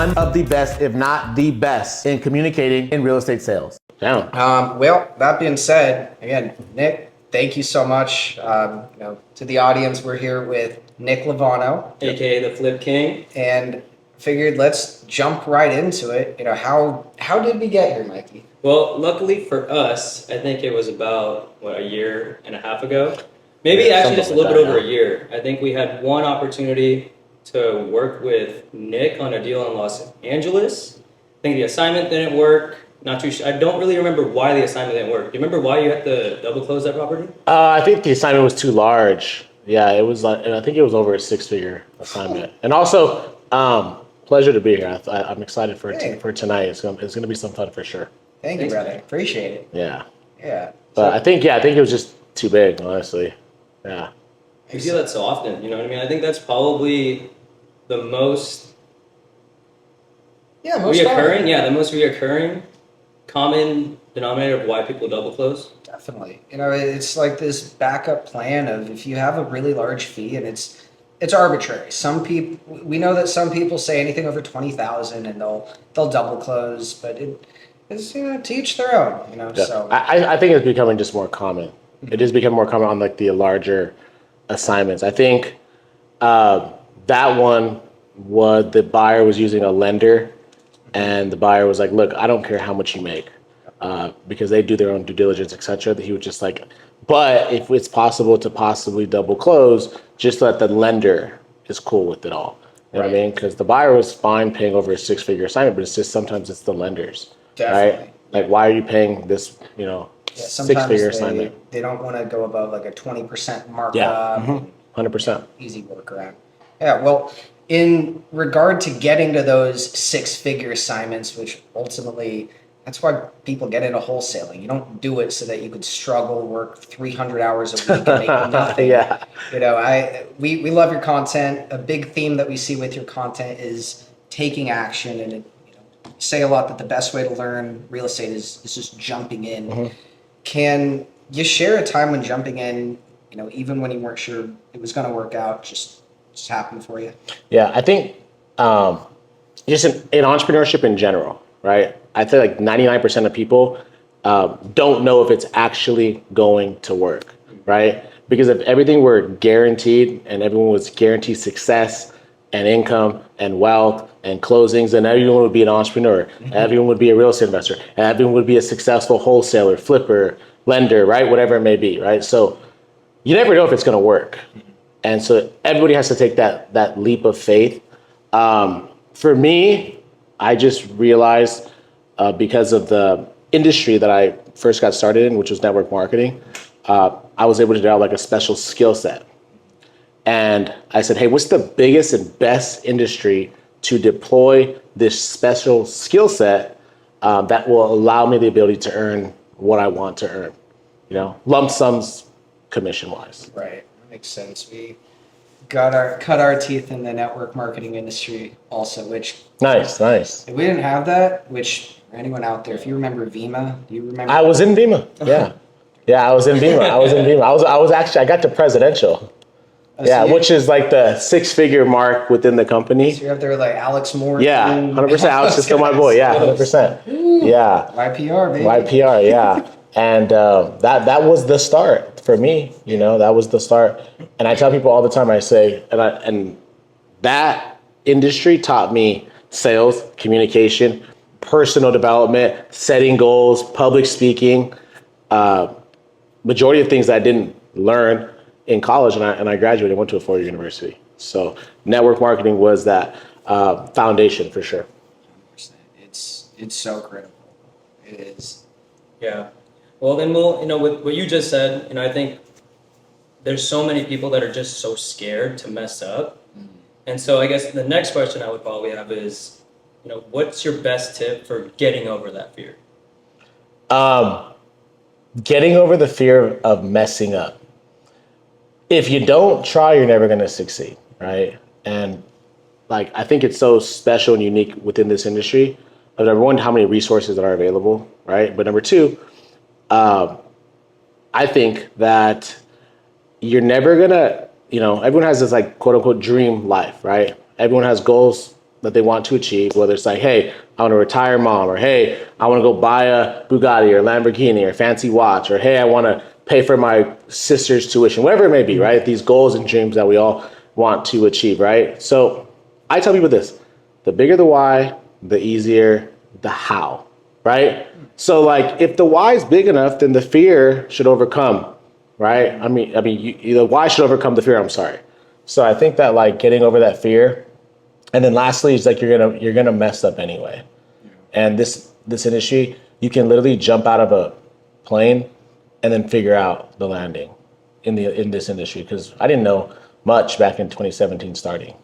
one of the best, if not the best, in communicating in real estate sales. Down. Well, that being said, again, Nick, thank you so much. To the audience, we're here with Nick Luevano, aka the FlipKing, and figured let's jump right into it. How did we get here, Mikey? Well, luckily for us, I think it was about a year and a half ago. Maybe actually just a little bit over a year. I think we had one opportunity to work with Nick on a deal in Los Angeles. I think the assignment didn't work. Not too sure. I don't really remember why the assignment didn't work. Do you remember why you had to double close that property? I think the assignment was too large. Yeah, it was like, and I think it was over a 6-figure assignment. And also, pleasure to be here. I'm excited for tonight. It's gonna be some fun for sure. Thank you, brother. Appreciate it. Yeah. Yeah. But I think it was just too big, honestly. Yeah. You see that so often, you know what I mean? I think that's probably the most reoccurring common denominator of why people double close. Definitely. It's like this backup plan of if you have a really large fee and it's arbitrary. We know that some people say anything over 20,000 and they'll double close, but it's to each their own, Yeah. So I think it's becoming just more common. It is becoming more common on like the larger assignments. I think that one was the buyer was using a lender, and the buyer was like, "Look, I don't care how much you make," because they do their own due diligence, etc. That he was just like, "But if it's possible to possibly double close, just let the lender is cool with it all." You know what I mean? Because the buyer was fine paying over a 6-figure assignment, but it's just sometimes it's the lenders, right? Like, why are you paying this? 6-figure assignment. They don't want to go above like a 20% markup. Yeah, 100%. Easy workaround. Yeah, well, in regard to getting to those 6-figure assignments, which ultimately, that's why people get into wholesaling. You don't do it so that you could struggle, work 300 hours a week and make nothing. Yeah. We love your content. A big theme that we see with your content is taking action, and say a lot that the best way to learn real estate is just jumping in. Mm-hmm. Can you share a time when jumping in, even when you weren't sure it was going to work out, just happened for you? Yeah, I think just in entrepreneurship in general, right? I feel like 99% of people don't know if it's actually going to work, right? Because if everything were guaranteed and everyone was guaranteed success and income and wealth and closings, and everyone would be an entrepreneur, everyone would be a real estate investor, and everyone would be a successful wholesaler, flipper, lender, right? Whatever it may be, right? So you never know if it's going to work. And so everybody has to take that leap of faith. For me, I just realized because of the industry that I first got started in, which was network marketing, I was able to develop like a special skill set. And I said, hey, what's the biggest and best industry to deploy this special skill set that will allow me the ability to earn what I want to earn, lump sums commission wise. Right. That makes sense. We cut our teeth in the network marketing industry also, which nice. If we didn't have that, which for anyone out there, if you remember Vima, do you remember? I was in Vima. Yeah. Yeah, I was in Vima. I was actually, I got to presidential. Which is like the 6-figure mark within the company. So you're up there like Alex Moore. Yeah, 100%. Alex is still my boy. Yeah, 100%. Ooh, yeah. YPR, baby. YPR, yeah. And that was the start for me. That was the start. And I tell people all the time, I say, and that industry taught me sales, communication, personal development, setting goals, public speaking, majority of things that I didn't learn in college, and I graduated, went to a 4-year university. So network marketing was that foundation for sure. 100%. It's so critical. It is. Yeah. Well, then with what you just said, I think there's so many people that are just so scared to mess up. Mm-hmm. And so I guess the next question I would probably have is, what's your best tip for getting over that fear? Getting over the fear of messing up. If you don't try, you're never going to succeed, right? And I think it's so special and unique within this industry. Number one, how many resources that are available, right? But number two, I think that you're never going to, everyone has this quote unquote dream life, right? Everyone has goals, that they want to achieve, whether it's like, hey, I want to retire mom, or hey, I want to go buy a Bugatti or Lamborghini or fancy watch, or hey, I want to pay for my sister's tuition, whatever it may be, right? These goals and dreams that we all want to achieve, right? So I tell people this, the bigger the why, the easier the how, right? So like if the why is big enough, then the fear should overcome, right? I mean, the why should overcome the fear, I'm sorry. So I think that like getting over that fear, and then lastly, it's like you're gonna mess up anyway. And this industry, you can literally jump out of a plane and then figure out the landing in this industry, because I didn't know much back in 2017 starting.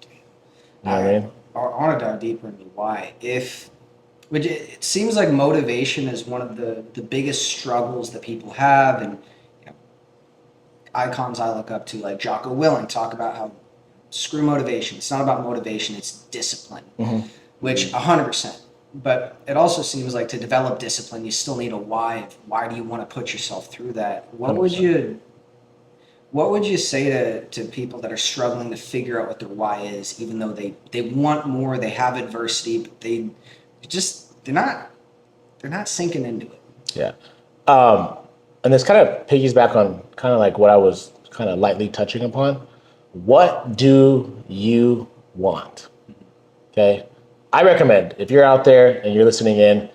You know what I mean? I want to dive deeper into why. It seems like motivation is one of the biggest struggles that people have, and icons I look up to like Jocko Willink talk about how screw motivation. It's not about motivation, it's discipline, which 100%. But it also seems like to develop discipline, you still need a why. Why do you want to put yourself through that? What 100%. What would you say to people that are struggling to figure out what their why is, even though they want more, they have adversity, but they're not sinking into it? Yeah. And this kind of piggyback on kind of like what I was kind of lightly touching upon. What do you want? Okay. I recommend if you're out there and you're listening in,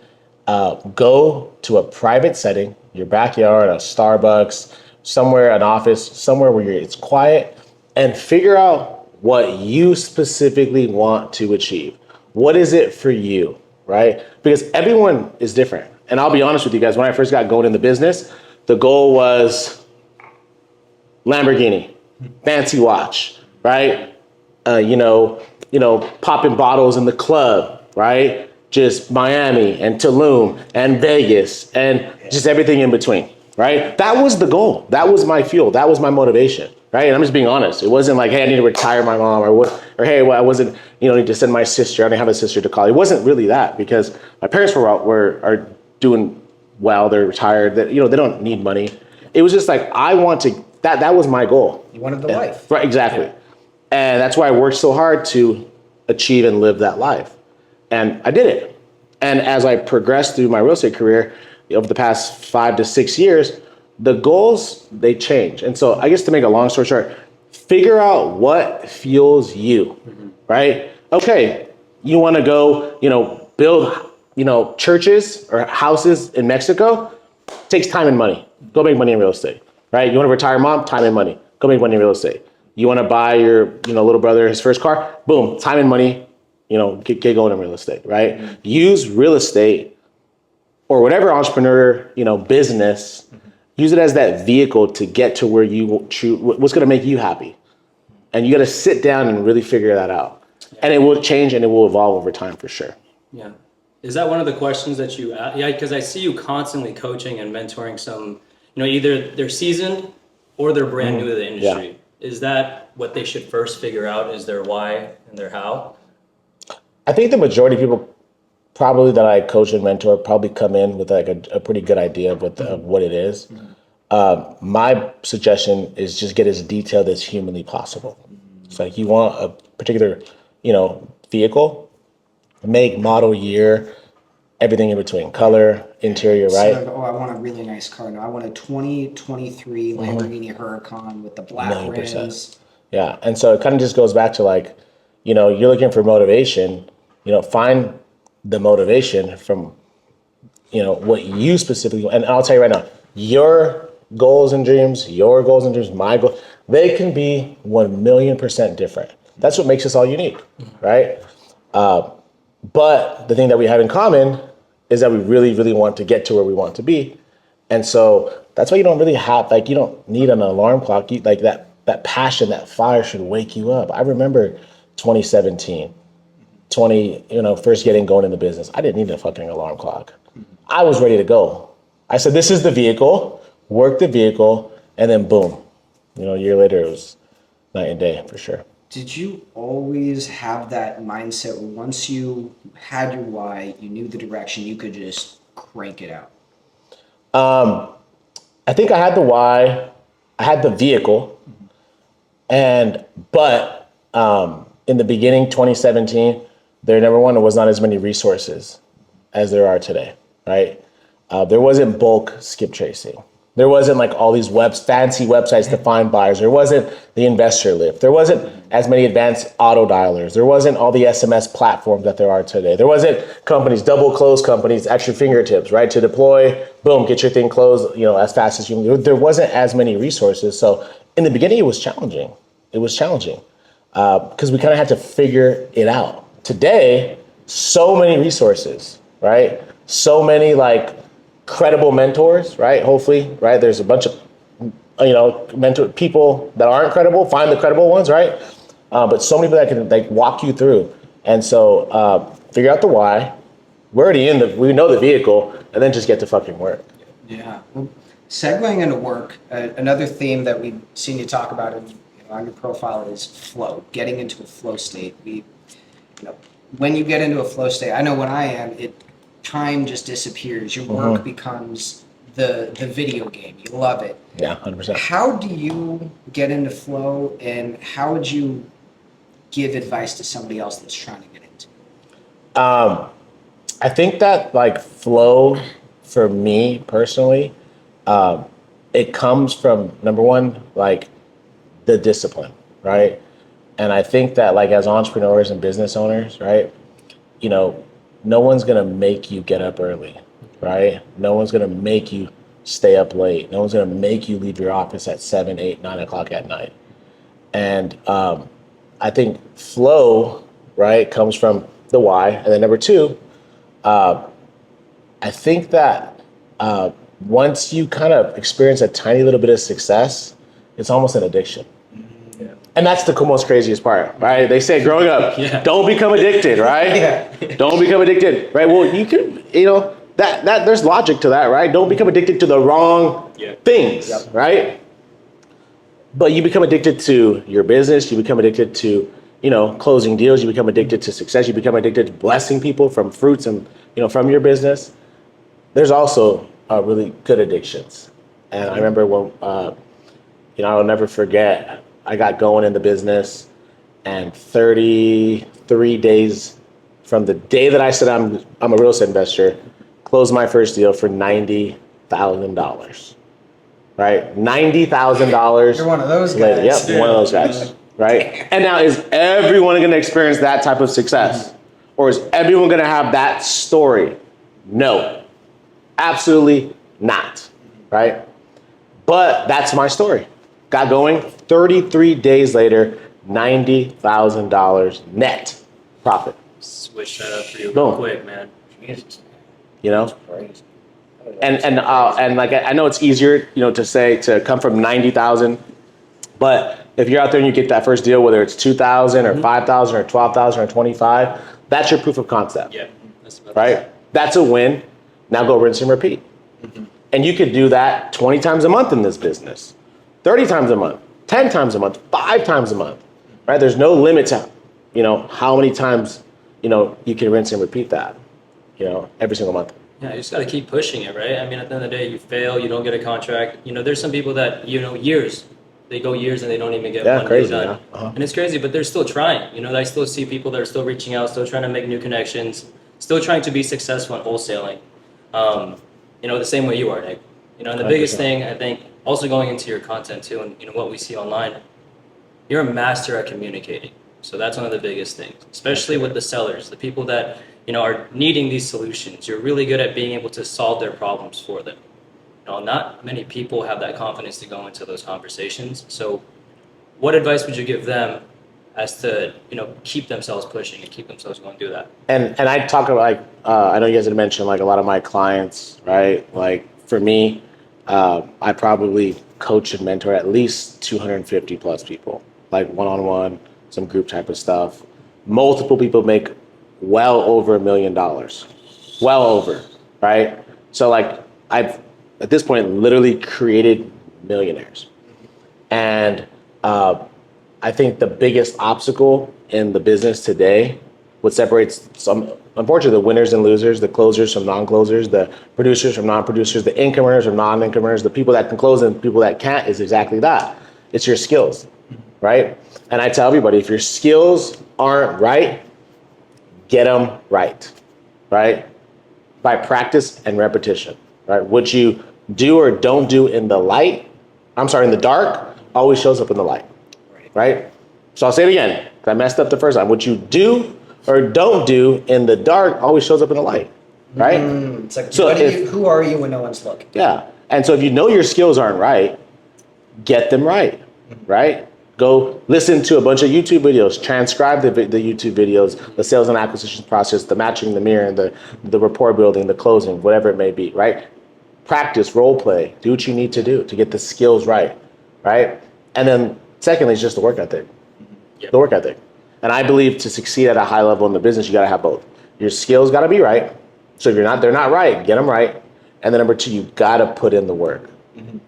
go to a private setting, your backyard, a Starbucks, somewhere, an office, somewhere where it's quiet, and figure out what you specifically want to achieve. What is it for you, right? Because everyone is different. And I'll be honest with you guys, when I first got going in the business, the goal was Lamborghini, fancy watch, right? Popping bottles in the club, right? Just Miami and Tulum and Vegas and just everything in between, right? That was the goal. That was my fuel. That was my motivation, right? And I'm just being honest. It wasn't like, hey, I need to retire my mom, or hey, well, I wasn't, need to send my sister. I didn't have a sister to call. It wasn't really that, because my parents are doing well. They're retired. That they don't need money. It was just like I want to. That was my goal. You wanted the life, right? Exactly. Yeah. And that's why I worked so hard to achieve and live that life. And I did it. And as I progressed through my real estate career over the past 5 to 6 years, the goals, they change. And so I guess to make a long story short, figure out what fuels you, right? Okay, you want to go, build, churches or houses in Mexico? It takes time and money. Go make money in real estate, right? You want to retire mom? Time and money. Go make money in real estate. You want to buy your, little brother his first car? Boom, time and money, get going in real estate, right? Use real estate or whatever entrepreneur, business, use it as that vehicle to get to where what's going to make you happy. And you got to sit down and really figure that out. And it will change and it will evolve over time for sure. Yeah. Is that one of the questions that you ask? Yeah, because I see you constantly coaching and mentoring some, either they're seasoned or they're brand new to the industry. Yeah. Is that what they should first figure out, is their why and their how? I think the majority of people probably that I coach and mentor probably come in with like a pretty good idea of what it is. My suggestion is just get as detailed as humanly possible. It's like you want a particular, vehicle, make, model, year, everything in between, color, interior, right? So, I want a really nice car. No, I want a 2023 Lamborghini Huracan with the black rims. Yeah, and so it kind of just goes back to like, you're looking for motivation, find the motivation from, what you specifically, and I'll tell you right now, your goals and dreams, my goal, they can be 1,000,000% different. That's what makes us all unique, right? But the thing that we have in common is that we really, really want to get to where we want to be. And so that's why you don't really have, you don't need an alarm clock. That passion, that fire should wake you up. I remember 2017, first getting going in the business. I didn't need a fucking alarm clock. I was ready to go. I said, this is the vehicle, work the vehicle, and then boom. A year later, it was night and day for sure. Did you always have that mindset where once you had your why, you knew the direction, you could just crank it out? I think I had the why, I had the vehicle, but in the beginning, 2017, there was not as many resources as there are today, right? There wasn't bulk skip tracing. There wasn't like all these fancy websites to find buyers. There wasn't the investor lift. There wasn't as many advanced auto dialers. There wasn't all the SMS platforms that there are today. There wasn't companies, double close companies at your fingertips, right? To deploy, boom, get your thing closed, as fast as you can. There wasn't as many resources. So in the beginning, it was challenging. Because we kind of had to figure it out. Today, so many resources, right? So many like credible mentors, right? Hopefully, right? There's a bunch of, mentor people that aren't credible, find the credible ones, right? But so many people that can like walk you through. And so figure out the why. We're already we know the vehicle, and then just get to fucking work. Yeah. Well, segueing into work, another theme that we've seen you talk about on your profile is flow, getting into a flow state. When you get into a flow state, I know when I am, time just disappears. Your work becomes the video game. You love it. Yeah, 100%. How do you get into flow, and how would you give advice to somebody else that's trying to get into it? I think that like flow for me personally, it comes from number one, like the discipline, right? And I think that like as entrepreneurs and business owners, right, no one's gonna make you get up early, right? No one's gonna make you stay up late. No one's gonna make you leave your office at 7, 8, 9 o'clock at night. And I think flow, right, comes from the why. And then number two, I think that once you kind of experience a tiny little bit of success, it's almost an addiction. And that's the most craziest part, right? They say growing up, don't become addicted, right? Don't become addicted, right? Well, you can, that there's logic to that, right? Don't become addicted to the wrong things, right? But you become addicted to your business. You become addicted to, closing deals. You become addicted to success. You become addicted to blessing people from fruits and, from your business. There's also really good addictions. And I remember when, I'll never forget, I got going in the business, and 33 days from the day that I said I'm a real estate investor, closed my first deal for $90,000. Right? $90,000. You're one of those guys. Later. Yep, one of those guys. Right? And now, is everyone going to experience that type of success? Or is everyone going to have that story? No. Absolutely not. Right? But that's my story. Got going, 33 days later, $90,000 net profit. Switch that up for you Boom. real quick, man. And like I know it's easier, to say to come from 90,000, but if you're out there and you get that first deal, whether it's 2,000 or 5,000 or 12,000 or 25, that's your proof of concept. Yeah, that's right. That's a win. Now go rinse and repeat. And you could do that 20 times a month in this business, 30 times a month, 10 times a month, 5 times a month. Right? There's no limit to, how many times, you can rinse and repeat that, every single month. Yeah, you just got to keep pushing it, right? I mean, at the end of the day, you fail, you don't get a contract. There's some people that, years, they go years and they don't even get one deal done. And it's crazy, but they're still trying. I still see people that are still reaching out, still trying to make new connections, still trying to be successful in wholesaling. The same way you are, Nick. And the 100%. Biggest thing, I think, also going into your content too, and what we see online, you're a master at communicating. So that's one of the biggest things, especially with the sellers, the people that are needing these solutions. You're really good at being able to solve their problems for them. Not many people have that confidence to go into those conversations. So what advice would you give them as to keep themselves pushing and keep themselves going to do that? And I talk about I know you guys had mentioned a lot of my clients, right? Like for me, I probably coach and mentor at least 250 plus people, like one-on-one, some group type of stuff. Multiple people make well over $1 million, well over, right? So I've at this point literally created millionaires. And I think the biggest obstacle in the business today, what separates unfortunately, the winners and losers, the closers from non-closers, the producers from non-producers, the income earners from non-income earners, the people that can close and people that can't, is exactly that. It's your skills. right? And I tell everybody, if your skills aren't right, get them right, right? By practice and repetition, right? What you do or don't do in the in the dark, always shows up in the light, right? So I'll say it again, 'cause I messed up the first time. What you do or don't do in the dark always shows up in the light, right? It's like, who are you when no one's looking? Yeah. And so if you know your skills aren't right, get them right, right? Go listen to a bunch of YouTube videos, transcribe the YouTube videos, the sales and acquisition process, the matching, the mirror, the rapport building, the closing, whatever it may be, right? Practice, role play, do what you need to do to get the skills right, right? And then secondly, it's just the work ethic. The work ethic. And I believe to succeed at a high level in the business, you got to have both. Your skills got to be right. So if they're not right, get them right. And then number two, you got to put in the work.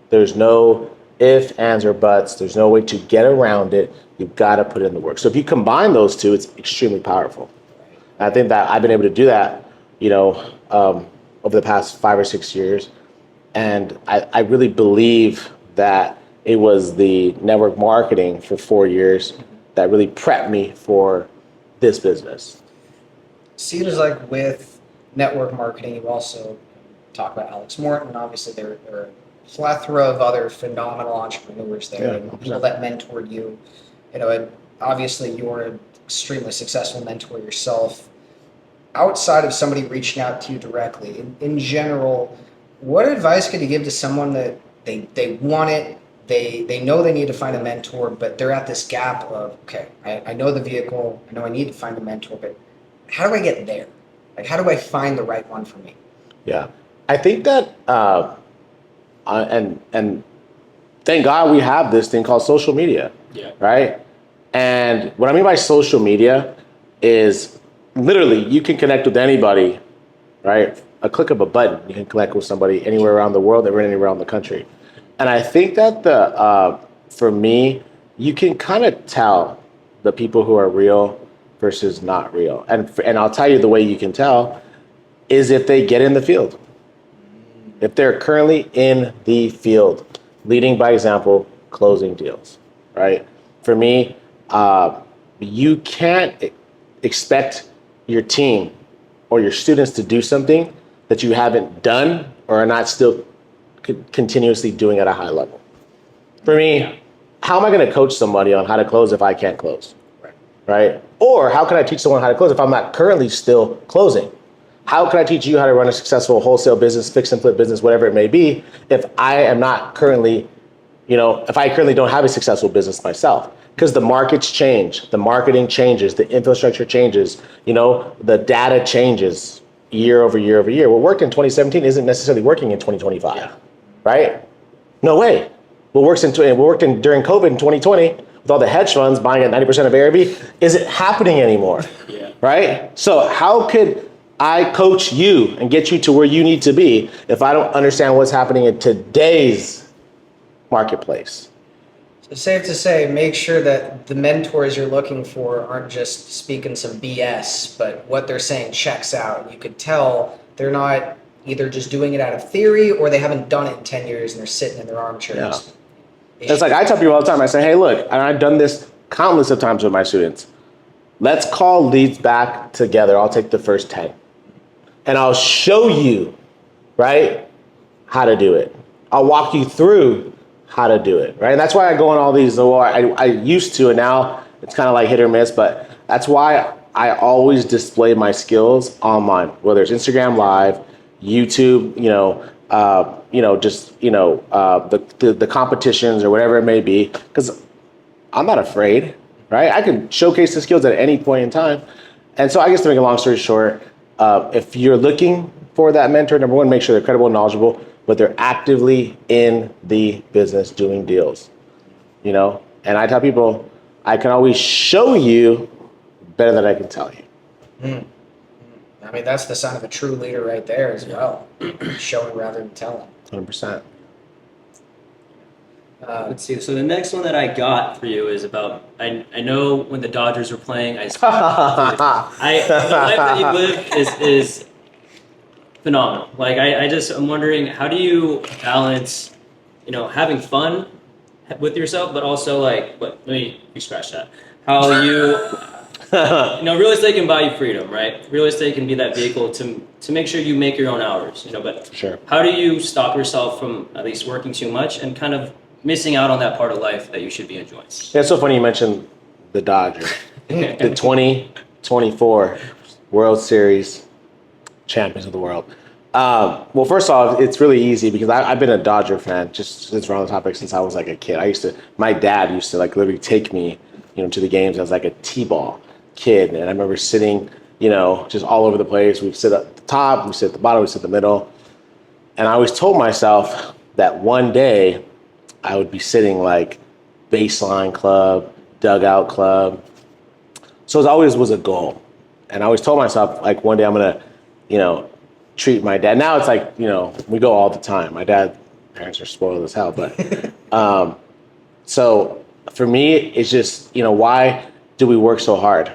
There's no ifs, ands, or buts. There's no way to get around it. You've got to put in the work. So if you combine those two, it's extremely powerful. And I think that I've been able to do that, over the past 5 or 6 years. And I really believe that it was the network marketing for 4 years that really prepped me for this business. Seems like with network marketing, you also talk about Alex Morton. Obviously, there are a plethora of other phenomenal entrepreneurs there, and people that mentored you. And obviously, you're an extremely successful mentor yourself. Outside of somebody reaching out to you directly, in general, what advice could you give to someone that they want it, they know they need to find a mentor, but they're at this gap of, okay, I know the vehicle, I know I need to find a mentor, but how do I get there? Like, how do I find the right one for me? Yeah, I think that, and thank God we have this thing called social media, right? And what I mean by social media is literally you can connect with anybody, right? A click of a button, you can connect with somebody anywhere around the world or anywhere around the country. And I think that for me, you can kind of tell the people who are real versus not real. And I'll tell you the way you can tell is if they get in the field. If they're currently in the field, leading by example, closing deals, right? For me, you can't expect your team or your students to do something that you haven't done or are not still continuously doing at a high level. For me, how am I going to coach somebody on how to close if I can't close? Right? Or how can I teach someone how to close if I'm not currently still closing? How can I teach you how to run a successful wholesale business, fix and flip business, whatever it may be, if I am not currently, if I currently don't have a successful business myself? Because the markets change, the marketing changes, the infrastructure changes, the data changes year over year over year. What worked in 2017 isn't necessarily working in 2025, right? No way. What worked during COVID in 2020 with all the hedge funds buying at 90% of ARB isn't happening anymore, right? So how could I coach you and get you to where you need to be if I don't understand what's happening in today's marketplace? So safe to say, make sure that the mentors you're looking for aren't just speaking some BS, but what they're saying checks out. You could tell they're not either just doing it out of theory or they haven't done it in 10 years and they're sitting in their armchairs. It's like I tell people all the time, I say, hey, look, and I've done this countless of times with my students. Let's call leads back together. I'll take the first 10. And I'll show you, right, how to do it. I'll walk you through how to do it, right? And that's why I go on all these, I used to, and now it's kind of like hit or miss, but that's why I always display my skills online, whether it's Instagram Live, YouTube, the competitions or whatever it may be, because I'm not afraid, right? I can showcase the skills at any point in time. And so I guess to make a long story short, if you're looking for that mentor, number one, make sure they're credible and knowledgeable, but they're actively in the business doing deals, And I tell people, I can always show you better than I can tell you. I mean, that's the sign of a true leader right there as well. Showing rather than telling. 100%. Let's see. So the next one that I got for you is about. I know when the Dodgers were playing, the life that you live is phenomenal. Like I'm wondering, how do you balance, having fun with yourself, but also like, but let me scratch that. How you, real estate can buy you freedom, right? Real estate can be that vehicle to make sure you make your own hours, but Sure. How do you stop yourself from at least working too much and kind of missing out on that part of life that you should be enjoying? Yeah, it's so funny you mentioned the Dodger, the 2024 World Series champions of the world. Well, first off, it's really easy because I've been a Dodger fan, just since we're on the topic, since I was like a kid. My dad used to like literally take me, to the games as like a T-ball kid. And I remember sitting, just all over the place. We'd sit at the top, we'd sit at the bottom, we'd sit in the middle. And I always told myself that one day I would be sitting like baseline club, dugout club. So it always was a goal. And I always told myself like one day I'm going to, treat my dad. Now it's like, we go all the time. My parents are spoiled as hell. But so for me, it's just, why do we work so hard,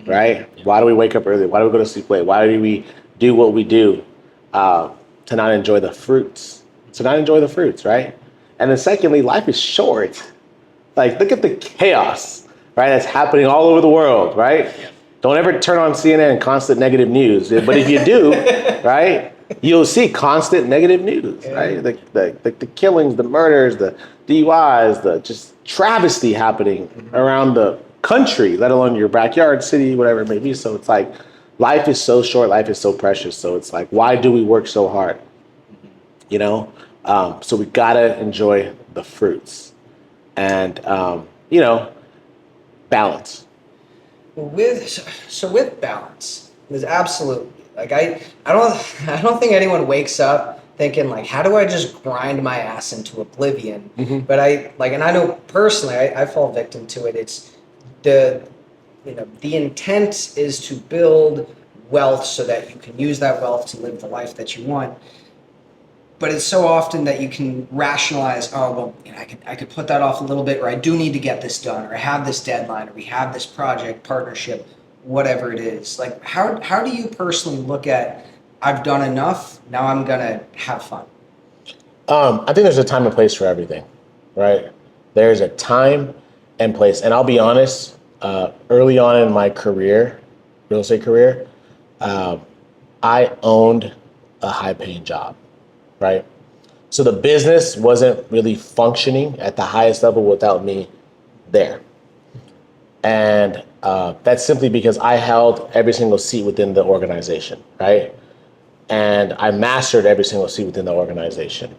right? Yeah. Why do we wake up early? Why do we go to sleep late? Why do we do what we do to not enjoy the fruits? Right? And then secondly, life is short. Like, look at the chaos, right? That's happening all over the world, right? Yeah. Don't ever turn on CNN and constant negative news. But if you do, right, you'll see constant negative news, right? The killings, the murders, the DUIs, the just travesty happening around the country, let alone your backyard, city, whatever it may be. So it's like, life is so short, life is so precious. So it's like, why do we work so hard? So we gotta enjoy the fruits and, balance. With balance, there's absolutely like I don't think anyone wakes up thinking like, how do I just grind my ass into oblivion? Mm-hmm. But and I know personally I fall victim to it. It's the intent is to build wealth so that you can use that wealth to live the life that you want. But it's so often that you can rationalize, I could put that off a little bit, or I do need to get this done, or I have this deadline, or we have this project, partnership, whatever it is. Like, how do you personally look at, I've done enough, now I'm going to have fun? I think there's a time and place for everything, right? There's a time and place. And I'll be honest, early on in my career, real estate career, I owned a high-paying job. Right? So the business wasn't really functioning at the highest level without me there. And that's simply because I held every single seat within the organization, right? And I mastered every single seat within the organization.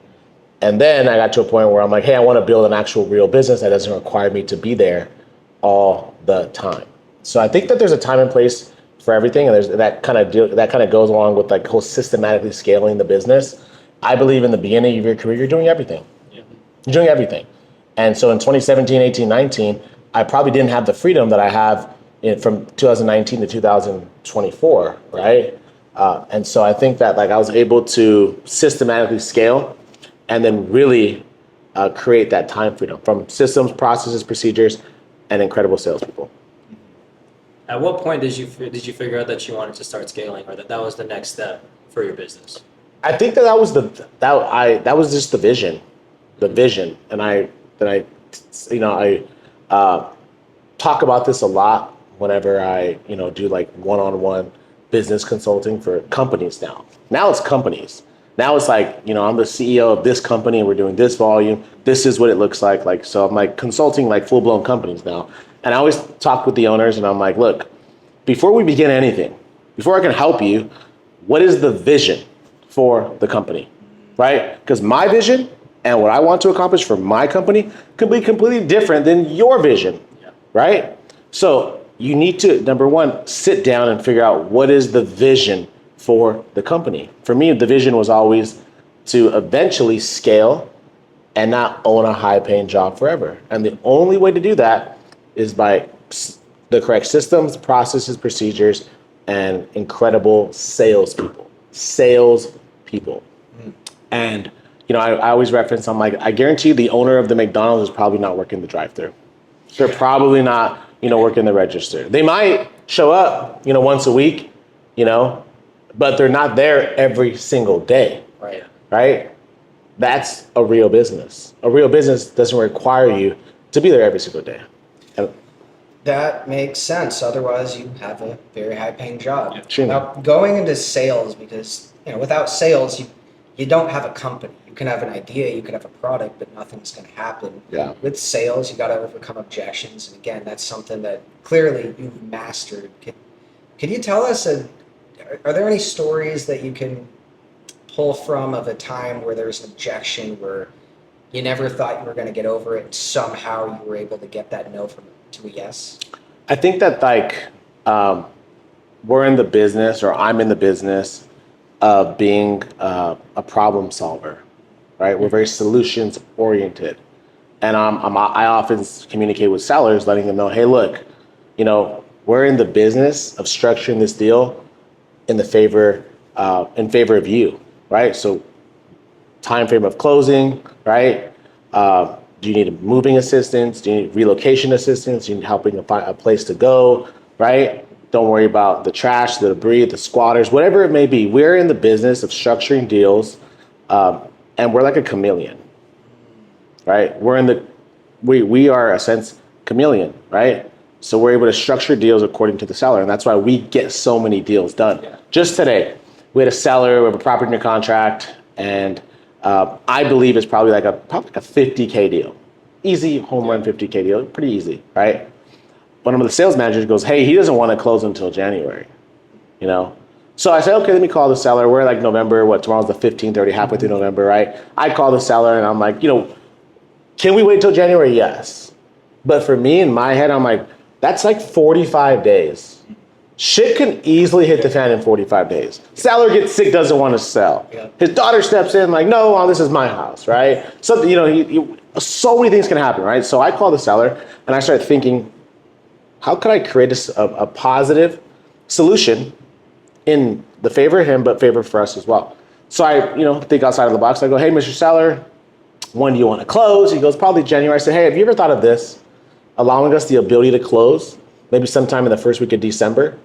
And then I got to a point where I'm like, hey, I want to build an actual real business that doesn't require me to be there all the time. So I think that there's a time and place for everything. And there's that kind of goes along with like whole systematically scaling the business. I believe in the beginning of your career, you're doing everything. Yeah. You're doing everything. And so in 2017, 18, 19, I probably didn't have the freedom that I have from 2019 to 2024, right? And so I think that like I was able to systematically scale and then really create that time freedom from systems, processes, procedures, and incredible salespeople. At what point did you figure out that you wanted to start scaling, or that was the next step for your business? I think that was just the vision, and I talk about this a lot whenever I do like one-on-one business consulting for companies now. Now it's companies. Now it's like I'm the CEO of this company and we're doing this volume. This is what it looks like. Like so, I'm like consulting like full-blown companies now, and I always talk with the owners and I'm like, look, before we begin anything, before I can help you, what is the vision for the company, right? Because my vision and what I want to accomplish for my company could be completely different than your vision, right? So you need to, number one, sit down and figure out what is the vision for the company. For me, the vision was always to eventually scale and not own a high-paying job forever. And the only way to do that is by the correct systems, processes, procedures, and incredible salespeople. And I always reference, I'm like, I guarantee the owner of the McDonald's is probably not working the drive-thru. They're probably not working the register. They might show up once a week, but they're not there every single day. Right. that's a real business. A real business doesn't require you to be there every single day. And That makes sense. Otherwise, you have a very high-paying job. Sure. Now, going into sales, because without sales, you don't have a company. You can have an idea, you can have a product, but nothing's going to happen. Yeah. With sales, you got to overcome objections, and again, that's something that clearly you've mastered. Can you tell us? Are there any stories that you can pull from of a time where there's an objection where you never thought you were going to get over it, and somehow you were able to get that no to a yes? I think that we're in the business, or I'm in the business of being a problem solver, right? We're very solutions oriented, and I often communicate with sellers, letting them know, hey, look, we're in the business of structuring this deal in favor of you, right? So, time frame of closing, right? Do you need moving assistance? Do you need relocation assistance? Do you need helping to find a place to go, right? Don't worry about the trash, the debris, the squatters, whatever it may be. We're in the business of structuring deals, and we're like a chameleon, right? We are a sense chameleon, right? So we're able to structure deals according to the seller, and that's why we get so many deals done. Yeah. Just today, we had a seller, we have a property under contract, and I believe it's probably like a $50K deal. Easy home run $50K deal, pretty easy, right? One of the sales managers goes, hey, he doesn't want to close until January, So I said, okay, let me call the seller. We're like November, tomorrow's the 15th, already halfway through November, right? I call the seller and I'm like, can we wait till January? Yes. But for me, in my head, I'm like, that's like 45 days. Shit can easily hit the fan in 45 days. Seller gets sick, doesn't want to sell. Yeah. His daughter steps in like, no, this is my house, right? So, so many things can happen, right? So I call the seller and I start thinking, how could I create a positive solution in the favor of him, but favor for us as well? So I, think outside of the box. I go, hey, Mr. Seller, when do you want to close? He goes, probably January. I said, hey, have you ever thought of this? Allowing us the ability to close maybe sometime in the first week of December,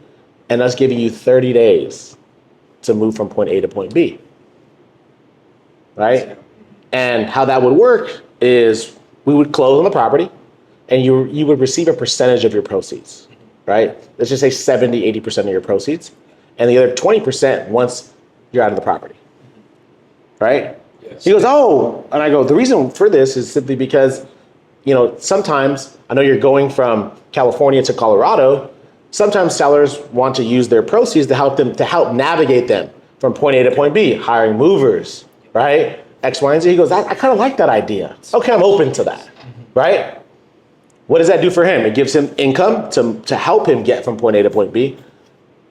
and us giving you 30 days to move from point A to point B, right? And how that would work is we would close on the property, and you would receive a percentage of your proceeds, right? Let's just say 70, 80% of your proceeds, and the other 20% once you're out of the property, right? Yes. He goes, oh, and I go, the reason for this is simply because, sometimes I know you're going from California to Colorado. Sometimes sellers want to use their proceeds to help navigate them from point A to point B, hiring movers, right? X, Y, and Z. He goes, I kind of like that idea. Okay, I'm open to that, right? What does that do for him? It gives him income to help him get from point A to point B.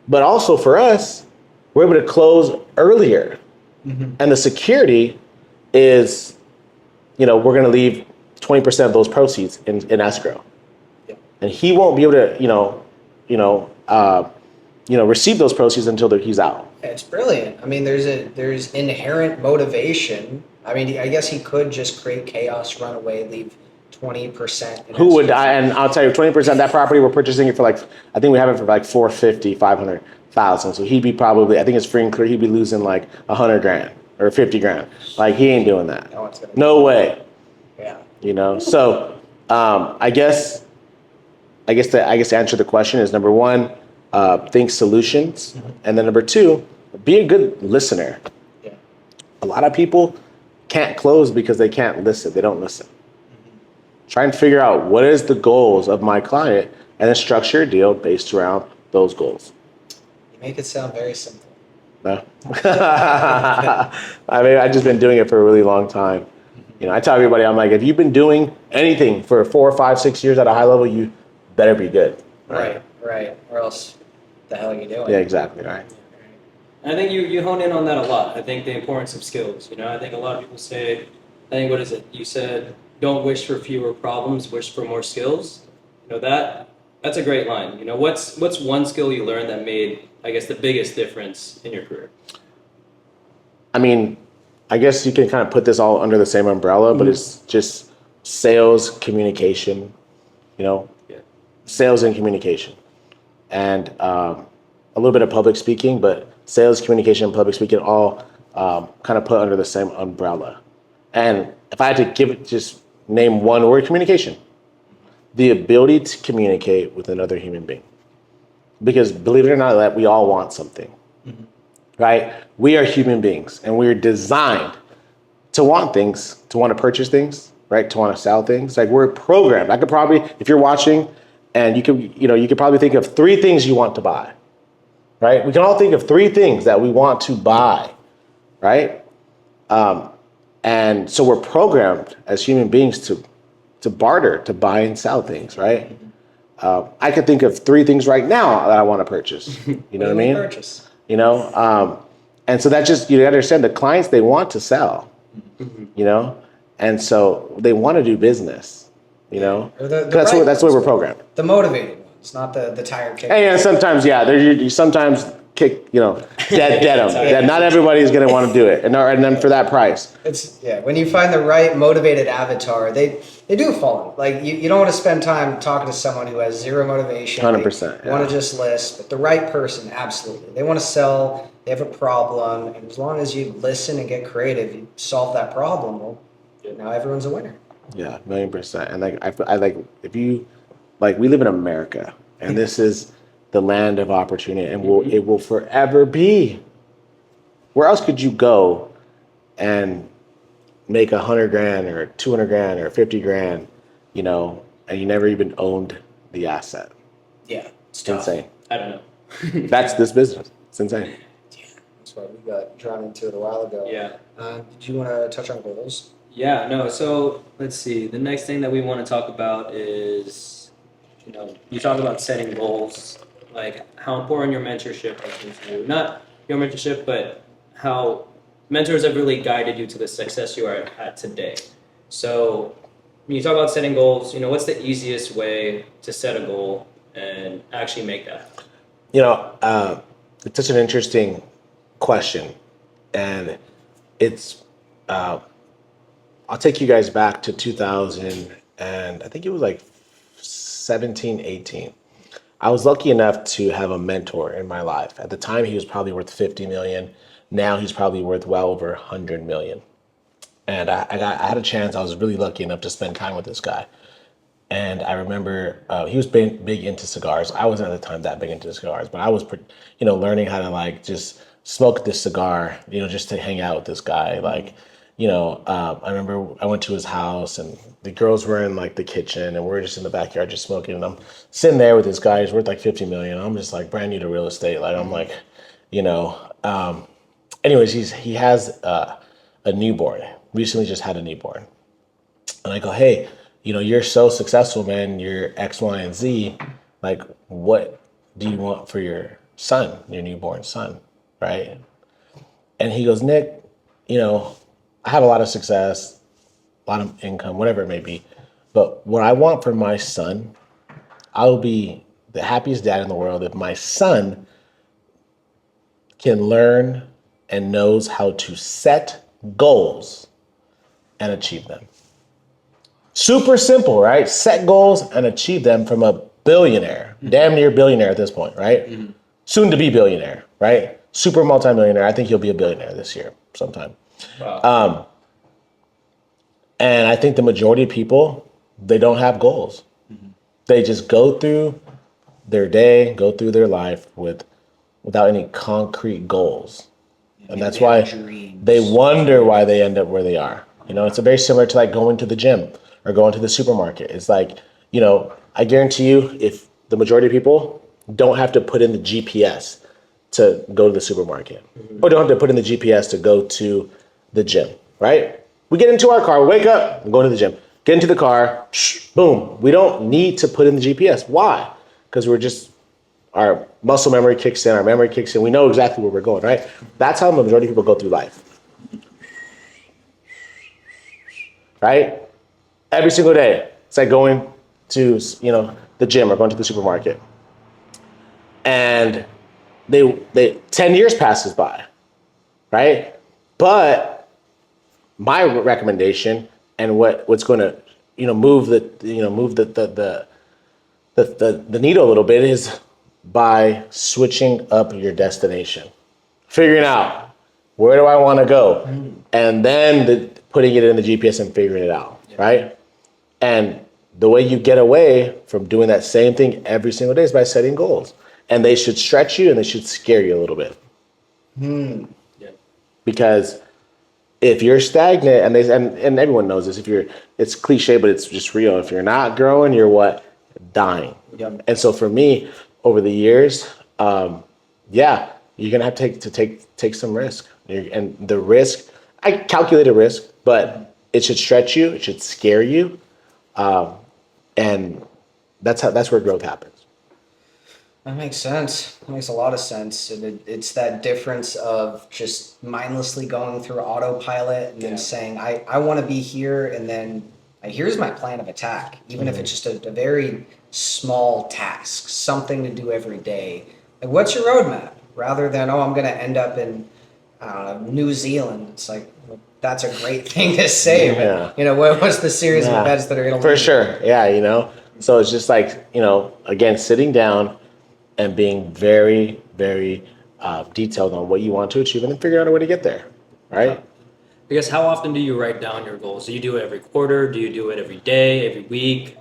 But also for us, we're able to close earlier. Mm-hmm. And the security is, we're going to leave 20% of those proceeds in escrow. Yep. And he won't be able to, receive those proceeds until he's out. It's brilliant. I mean, there's inherent motivation. I mean, I guess he could just create chaos, run away, leave 20%. Who would die? And I'll tell you, 20% that property, we're purchasing it for I think we have it for like 450, 500,000. So he'd be probably, I think it's free and clear, he'd be losing like 100 grand or 50 grand. Like he ain't doing that. No way. Yeah. So I guess to answer the question is, number one, think solutions. Mm-hmm. And then number two, be a good listener. Yeah. A lot of people can't close because they can't listen. They don't listen. Mm-hmm. Try and figure out what is the goals of my client and then structure a deal based around those goals. You make it sound very simple. No. I mean, I've just been doing it for a really long time. I tell everybody, I'm like, if you've been doing anything for 4, 5, 6 years at a high level, you better be good. Right. Or else, the hell are you doing? Yeah, exactly. Right. I think you hone in on that a lot. I think the importance of skills. I think a lot of people say, what is it? You said, don't wish for fewer problems, wish for more skills. That's a great line. What's one skill you learned that made, I guess, the biggest difference in your career? I mean, I guess you can kind of put this all under the same umbrella, but it's just sales, communication, sales and communication, and a little bit of public speaking, but sales, communication, and public speaking all kind of put under the same umbrella. And if I had to just name one word, communication. The ability to communicate with another human being. Because believe it or not, that we all want something, right? We are human beings and we're designed to want things, to want to purchase things, right? To want to sell things. Like we're programmed. I could probably, if you're watching and you could probably think of 3 things you want to buy, right? We can all think of 3 things that we want to buy, right? And so we're programmed as human beings to barter, to buy and sell things, right? I could think of 3 things right now that I want to purchase. You know what I mean? Purchase. You know, and so that just, you understand the clients, they want to sell, you know, and so they want to do business, you know. Or the that's right the way we're programmed. The motivated ones, not the tire kick. And sometimes, you sometimes kick, dead them. Not everybody's going to want to do it, and then for that price. When you find the right motivated avatar, they do fall in. Like you don't want to spend time talking to someone who has zero motivation. 100%. They want to just list, but the right person, absolutely. They want to sell. They have a problem, and as long as you listen and get creative, you solve that problem. Well, now everyone's a winner. Yeah, 1,000,000%. And I if you we live in America, and this is the land of opportunity, and it will forever be. Where else could you go and make $100,000 or $200,000 or $50,000, and you never even owned the asset? Yeah, It's insane. I don't know. That's this business. It's insane. Yeah, that's why we got drawn into it a while ago. Yeah. Did you want to touch on goals? Yeah, no. So let's see. The next thing that we want to talk about is, you talk about setting goals, like how important your mentorship has been to you. Not your mentorship, but how mentors have really guided you to the success you are at today. So when you talk about setting goals, what's the easiest way to set a goal and actually make that happen? It's such an interesting question, and it's. I'll take you guys back to 2000, and I think it was like 17, 18. I was lucky enough to have a mentor in my life. At the time, he was probably worth 50 million. Now he's probably worth well over 100 million. And I had a chance. I was really lucky enough to spend time with this guy. And I remember he was big into cigars. I wasn't at the time that big into cigars, but I was, learning how to just smoke this cigar, just to hang out with this guy. I remember I went to his house and the girls were in the kitchen and we're just in the backyard just smoking, and I'm sitting there with this guy who's worth 50 million. I'm just brand new to real estate. Anyways, he has a newborn, recently just had a newborn. And I go, hey, you're so successful, man. You're X, Y, and Z. What do you want for your son, your newborn son, right? And he goes, Nick, I have a lot of success, a lot of income, whatever it may be. But what I want for my son, I will be the happiest dad in the world if my son can learn and knows how to set goals and achieve them. Super simple, right? Set goals and achieve them from a billionaire, damn near billionaire at this point, right? Mm-hmm. Soon to be billionaire, right? Super multimillionaire. I think he'll be a billionaire this year sometime. Wow. And I think the majority of people, they don't have goals. Mm-hmm. They just go through their day, go through their life without any concrete goals. And that's why they wonder why they end up where they are. It's very similar to going to the gym or going to the supermarket. It's I guarantee you, if the majority of people don't have to put in the GPS to go to the supermarket, or don't have to put in the GPS to go to the gym, right? We get into our car, we wake up, we're going to the gym, get into the car, boom. We don't need to put in the GPS. Why? Because our muscle memory kicks in, our memory kicks in. We know exactly where we're going, right? That's how the majority of people go through life, right? Every single day, it's like going to, the gym or going to the supermarket. And they 10 years passes by, right? But my recommendation and what's going to, move the needle a little bit is by switching up your destination, figuring out where do I want to go, and then putting it in the GPS and figuring it out, right? And the way you get away from doing that same thing every single day is by setting goals. And they should stretch you and they should scare you a little bit. Yeah. Because if you're stagnant, and everyone knows this, it's cliche, but it's just real. If you're not growing, you're what? Dying. Yep. And so for me, over the years, you're gonna have to take some risk. And the risk, I calculate a risk, but it should stretch you, it should scare you, and that's where growth happens. That makes sense. That makes a lot of sense. And it's that difference of just mindlessly going through autopilot and then saying, I want to be here, and then here's my plan of attack, even if it's just a very small task, something to do every day. Like, what's your roadmap? Rather than, I'm going to end up in New Zealand. It's like, well, that's a great thing to say. But, what's the series of events that are going to For sure. Yeah, So it's just like, again, sitting down and being very, very detailed on what you want to achieve and then figure out a way to get there, right? I guess, how often do you write down your goals? Do you do it every quarter? Do you do it every day, every week?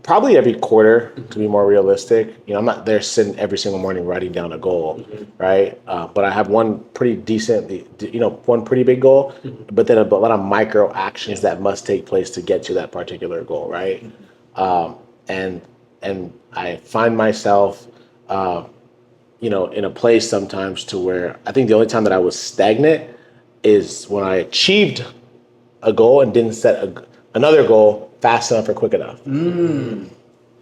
Probably every quarter, to be more realistic. I'm not there sitting every single morning writing down a goal, right? But I have one pretty one pretty big goal, but then a lot of micro actions that must take place to get to that particular goal, right? And I find myself, in a place sometimes to where I think the only time that I was stagnant is when I achieved a goal and didn't set another goal fast enough or quick enough.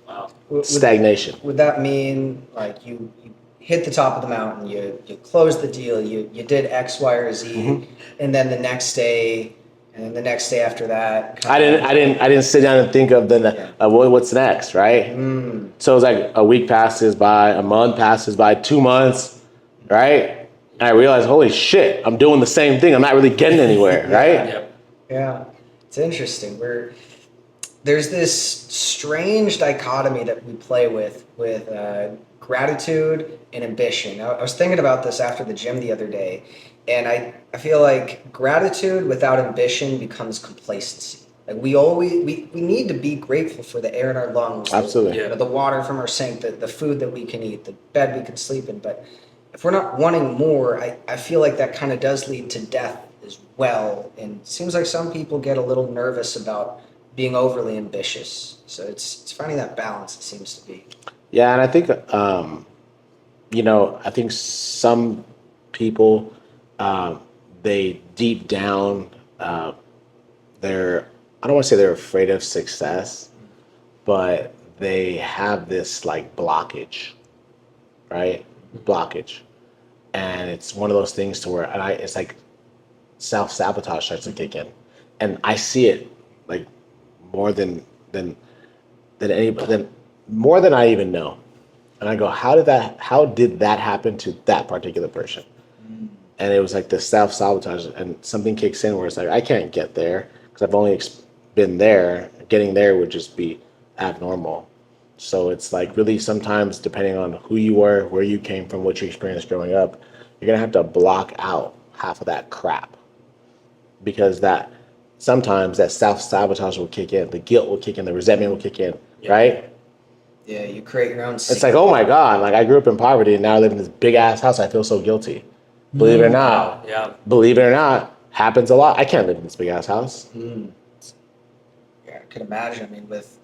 Wow. Stagnation. Would that mean like you hit the top of the mountain, you closed the deal, you did X, Y, or Z, and then the next day, and then the next day after that? I didn't sit down and think of what's next, right? So it was like a week passes by, a month passes by, 2 months, right? And I realized, holy shit, I'm doing the same thing. I'm not really getting anywhere, right? Yep. Yeah, it's interesting. There's this strange dichotomy that we play with gratitude and ambition. I was thinking about this after the gym the other day, and I feel like gratitude without ambition becomes complacency. Like we need to be grateful for the air in our lungs, Absolutely. the water from our sink, the food that we can eat, the bed we can sleep in. But if we're not wanting more, I feel like that kind of does lead to death as well. And it seems like some people get a little nervous about being overly ambitious. So it's finding that balance, it seems to be. Yeah, and I think, I think some people, they deep down, I don't want to say they're afraid of success, but they have this like blockage, right? Blockage. And it's one of those things to where, it's like self-sabotage starts to kick in. And I see it like more than more than I even know. And I go, how did that happen to that particular person? And it was like the self-sabotage, and something kicks in where it's like, I can't get there because I've only been there. Getting there would just be abnormal. So it's like really sometimes depending on who you were, where you came from, what you experienced growing up, you're going to have to block out half of that crap, because sometimes that self-sabotage will kick in, the guilt will kick in, the resentment will kick in, right? Yeah, you create your own It's like, oh my God, like I grew up in poverty and now I live in this big ass house. I feel so guilty. Believe it or not. Yeah. Believe it or not, happens a lot. I can't live in this big ass house. Yeah, I could imagine. I mean, with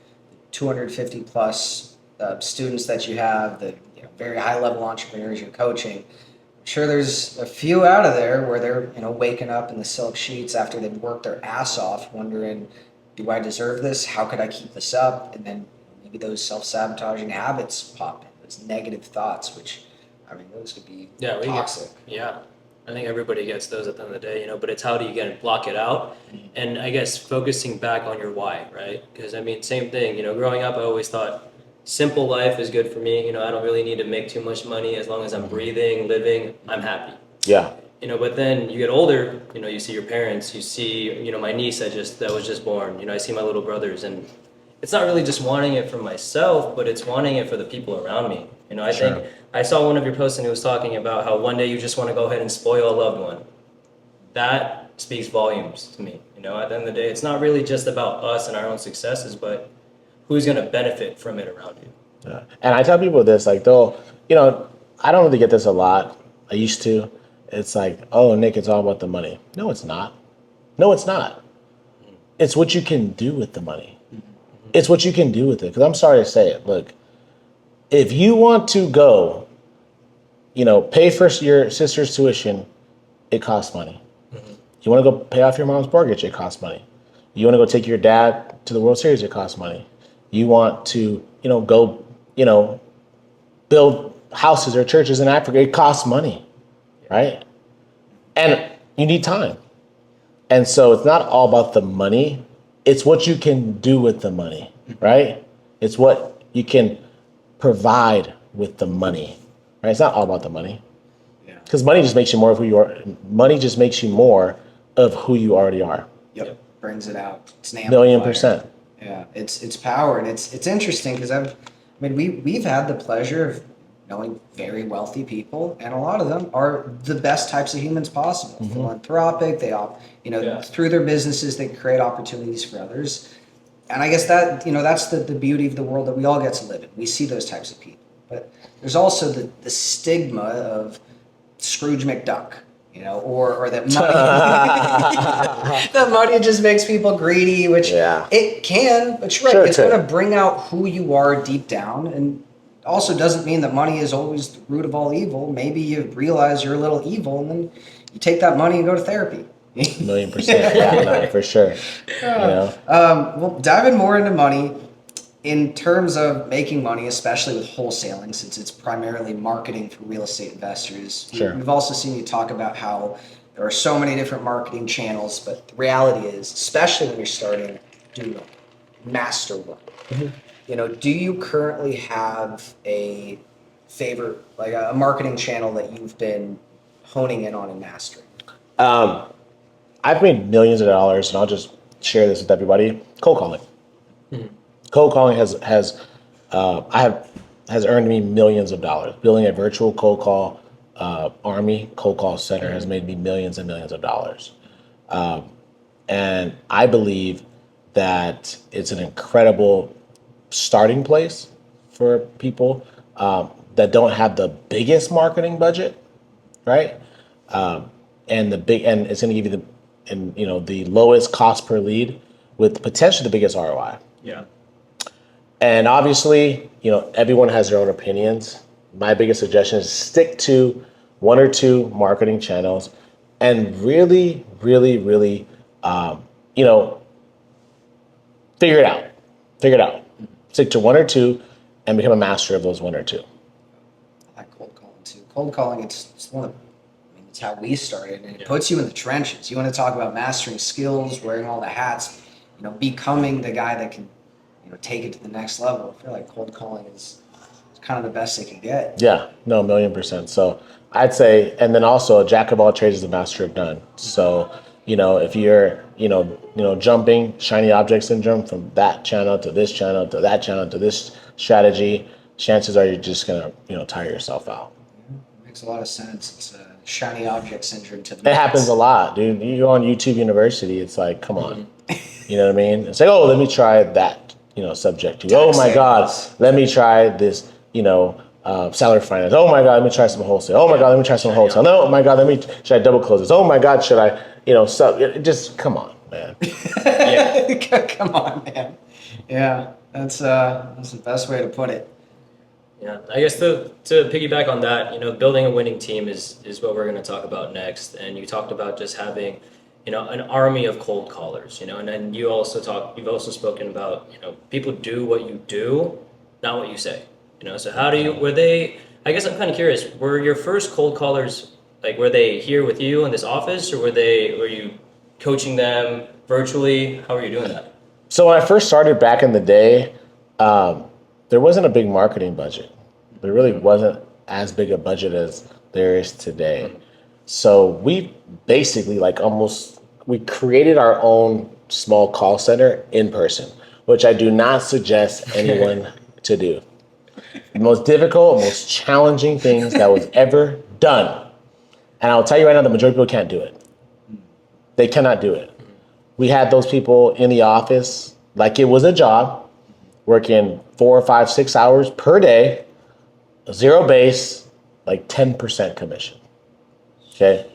250 plus students that you have, the very high level entrepreneurs you're coaching, I'm sure there's a few out of there where they're waking up in the silk sheets after they've worked their ass off, wondering, do I deserve this? How could I keep this up? And then maybe those self-sabotaging habits pop in, those negative thoughts, which, I mean, those could be toxic. I think everybody gets those at the end of the day, but it's how do you block it out? And I guess focusing back on your why, right? Because I mean, same thing, growing up, I always thought simple life is good for me. I don't really need to make too much money. As long as I'm breathing, living, I'm happy. Yeah. But then you get older, you see your parents, you see, my niece that was just born, I see my little brothers, and it's not really just wanting it for myself, but it's wanting it for the people around me. I think I saw one of your posts and it was talking about how one day you just want to go ahead and spoil a loved one. That speaks volumes to me. You know, at the end of the day, it's not really just about us and our own successes, but who's going to benefit from it around you. Yeah. And I tell people this, like, though, you know, I don't really get this a lot. I used to. It's like, oh, Nick, it's all about the money. No, it's not. No, it's not. It's what you can do with the money. It's what you can do with it. Because I'm sorry to say it. Look, if you want to go, you know, pay for your sister's tuition, it costs money. You want to go pay off your mom's mortgage, it costs money. You want to go take your dad to the World Series, it costs money. You want to, you know, go, you know, build houses or churches in Africa, it costs money, right? And you need time. And so it's not all about the money. It's what you can do with the money, right? It's what you can provide with the money, right? It's not all about the money. Because money just makes you more of who you are. Money just makes you more of who you already are. Yep. Brings it out. It's an Million amplifier. %. Yeah, it's power, and it's interesting because we've had the pleasure of knowing very wealthy people, and a lot of them are the best types of humans possible. Philanthropic, through their businesses they create opportunities for others, and I guess that that's the beauty of the world that we all get to live in. We see those types of people, but there's also the stigma of Scrooge McDuck. Or that money that money just makes people greedy, which it can, but you're right, it's going to bring out who you are deep down, and also doesn't mean that money is always the root of all evil. Maybe you realize you're a little evil, and then you take that money and go to therapy. 1,000,000%, yeah, no, for sure. Well, diving more into money, in terms of making money, especially with wholesaling, since it's primarily marketing for real estate investors, we've also seen you talk about how there are so many different marketing channels, but the reality is, especially when you're starting, do master one. Do you currently have a favorite, like a marketing channel that you've been honing in on and mastering? I've made millions of dollars, and I'll just share this with everybody. Cold calling. Cold calling has earned me millions of dollars. Building a virtual cold call army, cold call center, has made me millions and millions of dollars. And I believe that it's an incredible starting place for people that don't have the biggest marketing budget, right? And it's going to give you the lowest cost per lead with potentially the biggest ROI. Yeah. And obviously, everyone has their own opinions. My biggest suggestion is stick to one or two marketing channels and really, really, really, figure it out. Stick to one or two and become a master of those one or two. I like cold calling too. Cold calling, it's one of it's how we started, and it puts you in the trenches. You want to talk about mastering skills, wearing all the hats, becoming the guy that can take it to the next level. I feel like cold calling is kind of the best it can get. Yeah, no, 1,000,000%. So I'd say, and then also a jack of all trades is a master of none. So, if you're, jumping shiny object syndrome from that channel to this channel to that channel to this strategy, chances are you're just going to, tire yourself out. Makes a lot of sense. It's a shiny object syndrome to the It max. happens a lot, dude. You go on YouTube University, it's like, come on. You know what I mean? It's like, oh, let me try that. Subject to. Oh my God, let me try this. Salary finance. Oh my God, let me try some wholesale. Oh my God, let me try some wholesale. No, oh my God, should I double close this? Oh my God, should I? Just come on, man. Come on, man. Yeah, that's the best way to put it. Yeah, I guess to piggyback on that, building a winning team is what we're going to talk about next. And you talked about just having an army of cold callers, and then you've also spoken about, people do what you do, not what you say, so I guess I'm kind of curious, were your first cold callers, like, were they here with you in this office, or were you coaching them virtually? How were you doing that? So when I first started back in the day, there wasn't a big marketing budget. There really wasn't as big a budget as there is today. So we basically we created our own small call center in person, which I do not suggest anyone to do. The most difficult, most challenging things that was ever done. And I'll tell you right now, the majority of people can't do it. They cannot do it. we had those people in the office like it was a job, working 4 or 5, 6 hours per day, zero base, like 10% commission. Okay.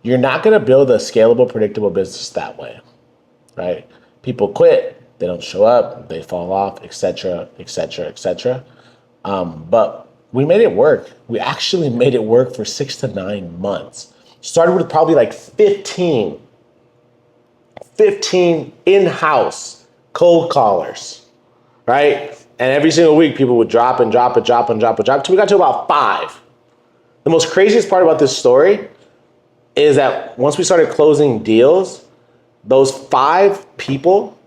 You're not going to build a scalable, predictable business that way, right? People quit, they don't show up, they fall off, et cetera, et cetera, et cetera. But we made it work. We actually made it work for 6 to 9 months. Started with probably like 15 in-house cold callers, right? And every single week, people would drop and drop and drop and drop and drop until we got to about 5. The most craziest part about this story is that once we started closing deals, those 5 people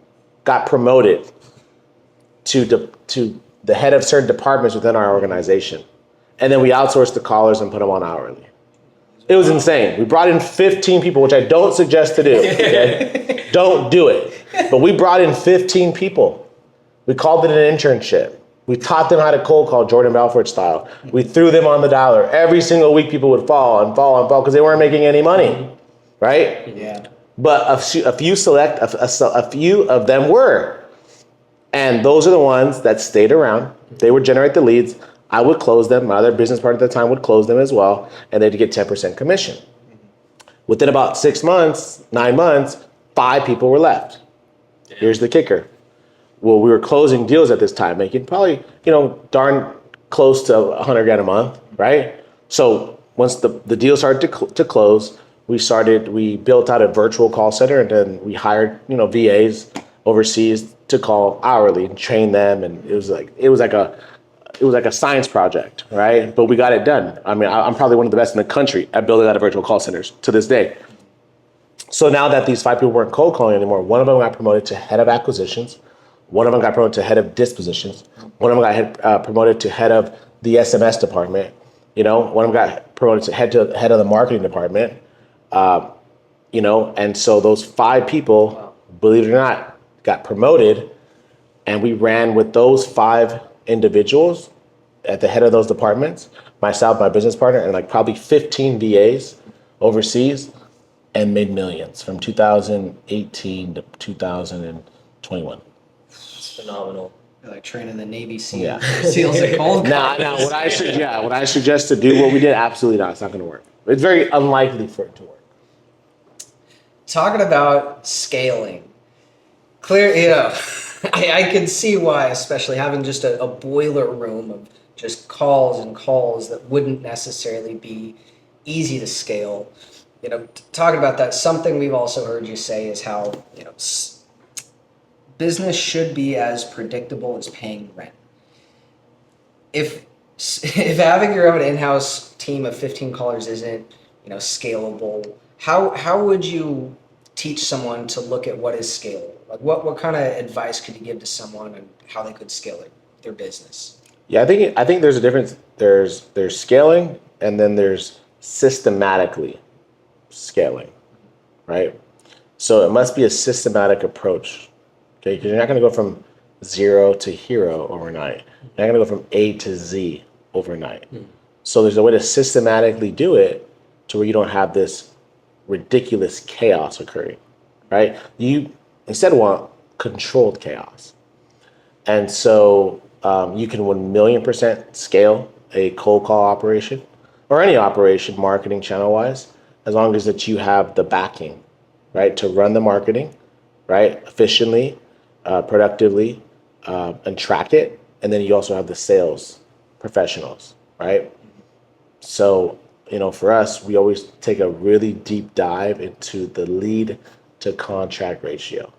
got promoted to the head of certain departments within our organization. And then we outsourced the callers and put them on hourly. It was insane. We brought in 15 people, which I don't suggest to do. Okay? Don't do it. But we brought in 15 people. We called it an internship. We taught them how to cold call Jordan Belfort style. We threw them on the dialer. Every single week, people would fall and fall and fall because they weren't making any money, right? Yeah. But a few of them were. And those are the ones that stayed around. They would generate the leads. I would close them. My other business partner at the time would close them as well. And they'd get 10% commission. Within about 6 months, 9 months, 5 people were left. Damn. Here's the kicker. Well, we were closing deals at this time, making probably, darn close to $100,000 a month, right? So once the deal started to close, we built out a virtual call center, and then we hired, VAs overseas to call hourly and train them. And it was like a science project, right? But we got it done. I mean, I'm probably one of the best in the country at building out of virtual call centers to this day. So now that these 5 people weren't cold calling anymore, one of them got promoted to head of acquisitions. One of them got promoted to head of dispositions. One of them got promoted to head of the SMS department. One of them got promoted to head of the marketing department. And so those 5 people, believe it or not, got promoted, and we ran with those 5 individuals at the head of those departments, myself, my business partner, and like probably 15 VAs overseas, and made millions from 2018 to 2021. Phenomenal. You're like training the Navy SEAL, Yeah. SEAls at cold calls. No. What I suggest to do what we did, absolutely not. It's not going to work. It's very unlikely for it to work. Talking about scaling, I can see why, especially having just a boiler room of just calls and calls that wouldn't necessarily be easy to scale. Talking about that, something we've also heard you say is how, business should be as predictable as paying rent. If having your own in-house team of 15 callers isn't, scalable, how would you teach someone to look at what is scalable? Like what kind of advice could you give to someone on how they could scale their business? Yeah, I think there's a difference. There's scaling, and then there's systematically scaling, right? So it must be a systematic approach. Okay, because you're not going to go from 0 to hero overnight. You're not going to go from A to Z overnight. So there's a way to systematically do it to where you don't have this ridiculous chaos occurring, right? You instead want controlled chaos. And so you can 1,000,000% scale a cold call operation or any operation marketing channel-wise, as long as that you have the backing, right, to run the marketing, right, efficiently, productively, and track it. And then you also have the sales professionals, right? So, for us, we always take a really deep dive into the lead to contract ratio.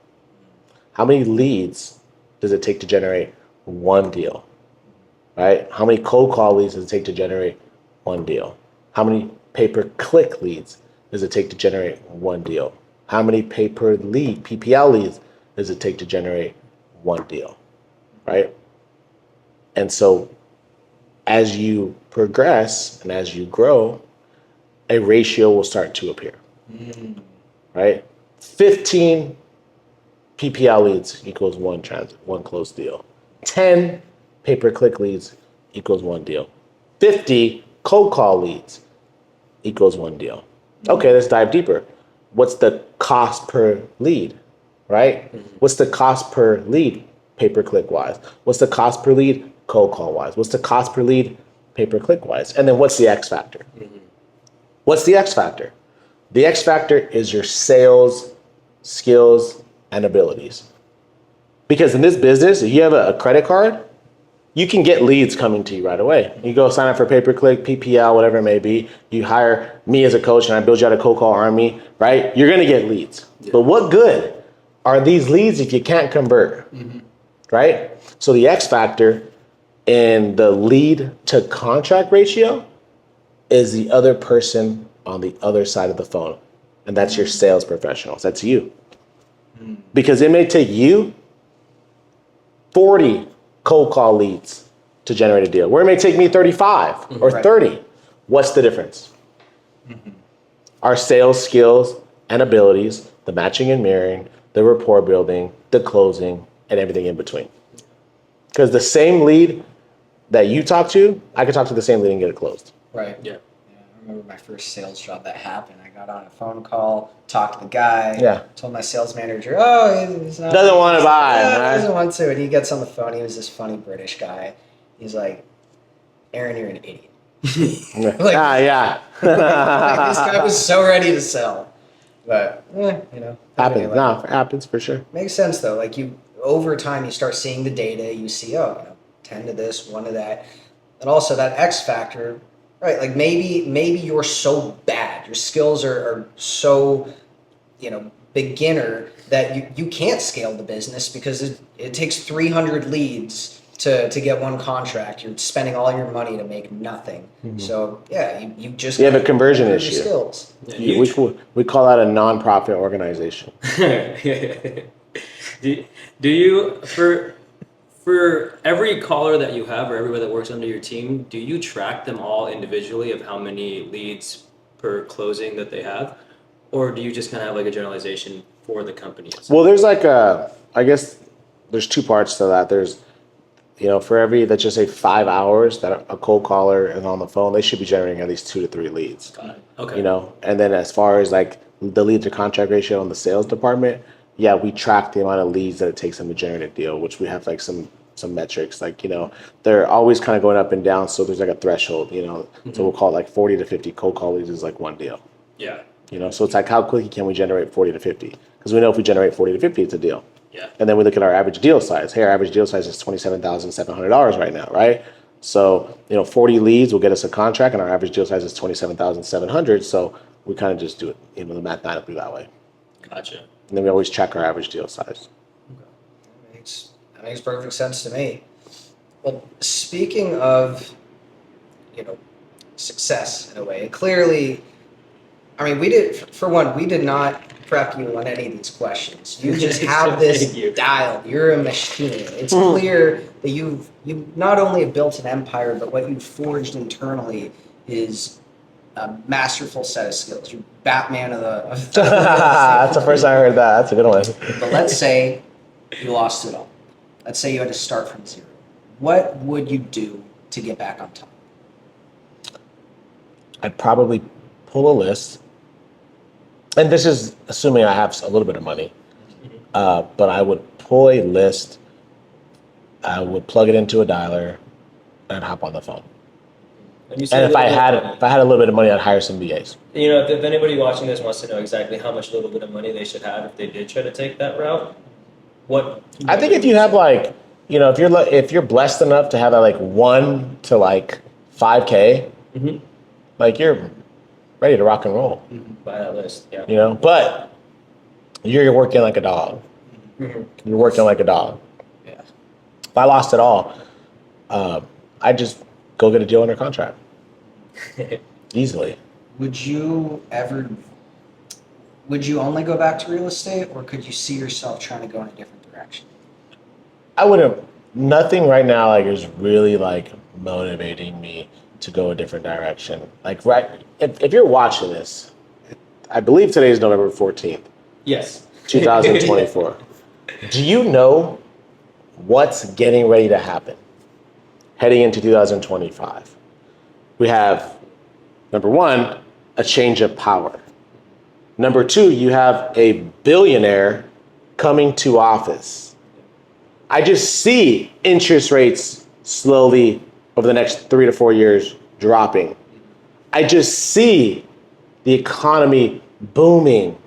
How many leads does it take to generate one deal, right? How many cold call leads does it take to generate one deal? How many pay-per-click leads does it take to generate one deal? How many pay-per-lead, PPL leads, does it take to generate one deal, right? And so as you progress and as you grow, a ratio will start to appear, right? 15 PPL leads equals one closed deal. 10 pay-per-click leads equals one deal. 50 cold call leads equals one deal. Okay, let's dive deeper. What's the cost per lead? right? What's the cost per lead pay-per-click wise? What's the cost per lead cold call wise? What's the cost per lead pay-per-click wise? And then what's the X factor? What's the X factor? The X factor is your sales, skills, and abilities. Because in this business, if you have a credit card, you can get leads coming to you right away. You go sign up for pay-per-click, PPL, whatever it may be. You hire me as a coach and I build you out a cold call army, right? You're gonna get leads. But what good are these leads if you can't convert, right? So the X factor in the lead to contract ratio is the other person on the other side of the phone. And that's your sales professionals. That's you. Because it may take you 40 cold call leads to generate a deal, where it may take me 35 or 30. What's the difference? Our sales skills and abilities, the matching and mirroring, the rapport building, the closing, and everything in between. Because the same lead that you talk to, I could talk to the same lead and get it closed. Right. Yeah. I remember my first sales job that happened. I got on a phone call, talked to the guy. Yeah. Told my sales manager, oh, he's not, Doesn't want to buy, yeah, right? doesn't want to. And he gets on the phone. He was this funny British guy. He's like, Aaron, you're an idiot. Like, yeah. like, this guy was so ready to sell. But, Happens. Like, No, it happens for sure. makes sense though. Like over time, you start seeing the data. You see, 10 to this, 1 to that, and also that X factor, right? Like maybe you're so bad, your skills are so, beginner that you can't scale the business because it takes 300 leads to get one contract. You're spending all your money to make nothing. So yeah, you just You have a conversion your issue. skills. We call that a non-profit organization. Do you for every caller that you have or everybody that works under your team, do you track them all individually of how many leads per closing that they have, or do you just kind of have like a generalization for the company itself? Well, there's I guess there's two parts to that. There's, for every, let's just say 5 hours that a cold caller is on the phone, they should be generating at least 2 to 3 leads. Got it. Okay. And then as far as like the lead to contract ratio in the sales department, yeah, we track the amount of leads that it takes them to generate a deal, which we have like some metrics, like, they're always kind of going up and down. So there's like a threshold, so we'll call it like 40 to 50 cold call leads is like one deal. Yeah. So it's like, how quickly can we generate 40 to 50? Because we know if we generate 40 to 50, it's a deal. Yeah. And then we look at our average deal size. Hey, our average deal size is $27,700 right now, right? So, 40 leads will get us a contract, and our average deal size is $27,700. So we kind of just do it, the mathematically that way. Gotcha. And then we always check our average deal size. That makes perfect sense to me. Well, speaking of, success in a way, clearly, we did not prep you on any of these questions. You just have this dialed. You're a machine. It's clear that you not only have built an empire, but what you've forged internally is a masterful set of skills. You're Batman of the That's the first time I heard that. That's a good one. But let's say you lost it all. Let's say you had to start from zero. What would you do to get back on top? I'd probably pull a list. And this is assuming I have a little bit of money. But I would pull a list. I would plug it into a dialer and hop on the phone. And if I had a little bit of money, I'd hire some VAs. If anybody watching this wants to know exactly how much little bit of money they should have if they did try to take that route, I think if you have if you're blessed enough to have that like 1 to like 5K, like you're ready to rock and roll. Buy that list, yeah. But you're working like a dog. You're working like a dog. Yeah. If I lost it all, I'd just go get a deal under contract. Easily. Would you only go back to real estate, or could you see yourself trying to go in a different direction? I wouldn't. Nothing right now is really motivating me to go a different direction. If you're watching this, I believe today is November 14th. Yes. 2024. Do you know what's getting ready to happen heading into 2025? We have, number one, a change of power. Number two, you have a billionaire coming to office. I just see interest rates slowly over the next 3 to 4 years dropping. I just see the economy booming.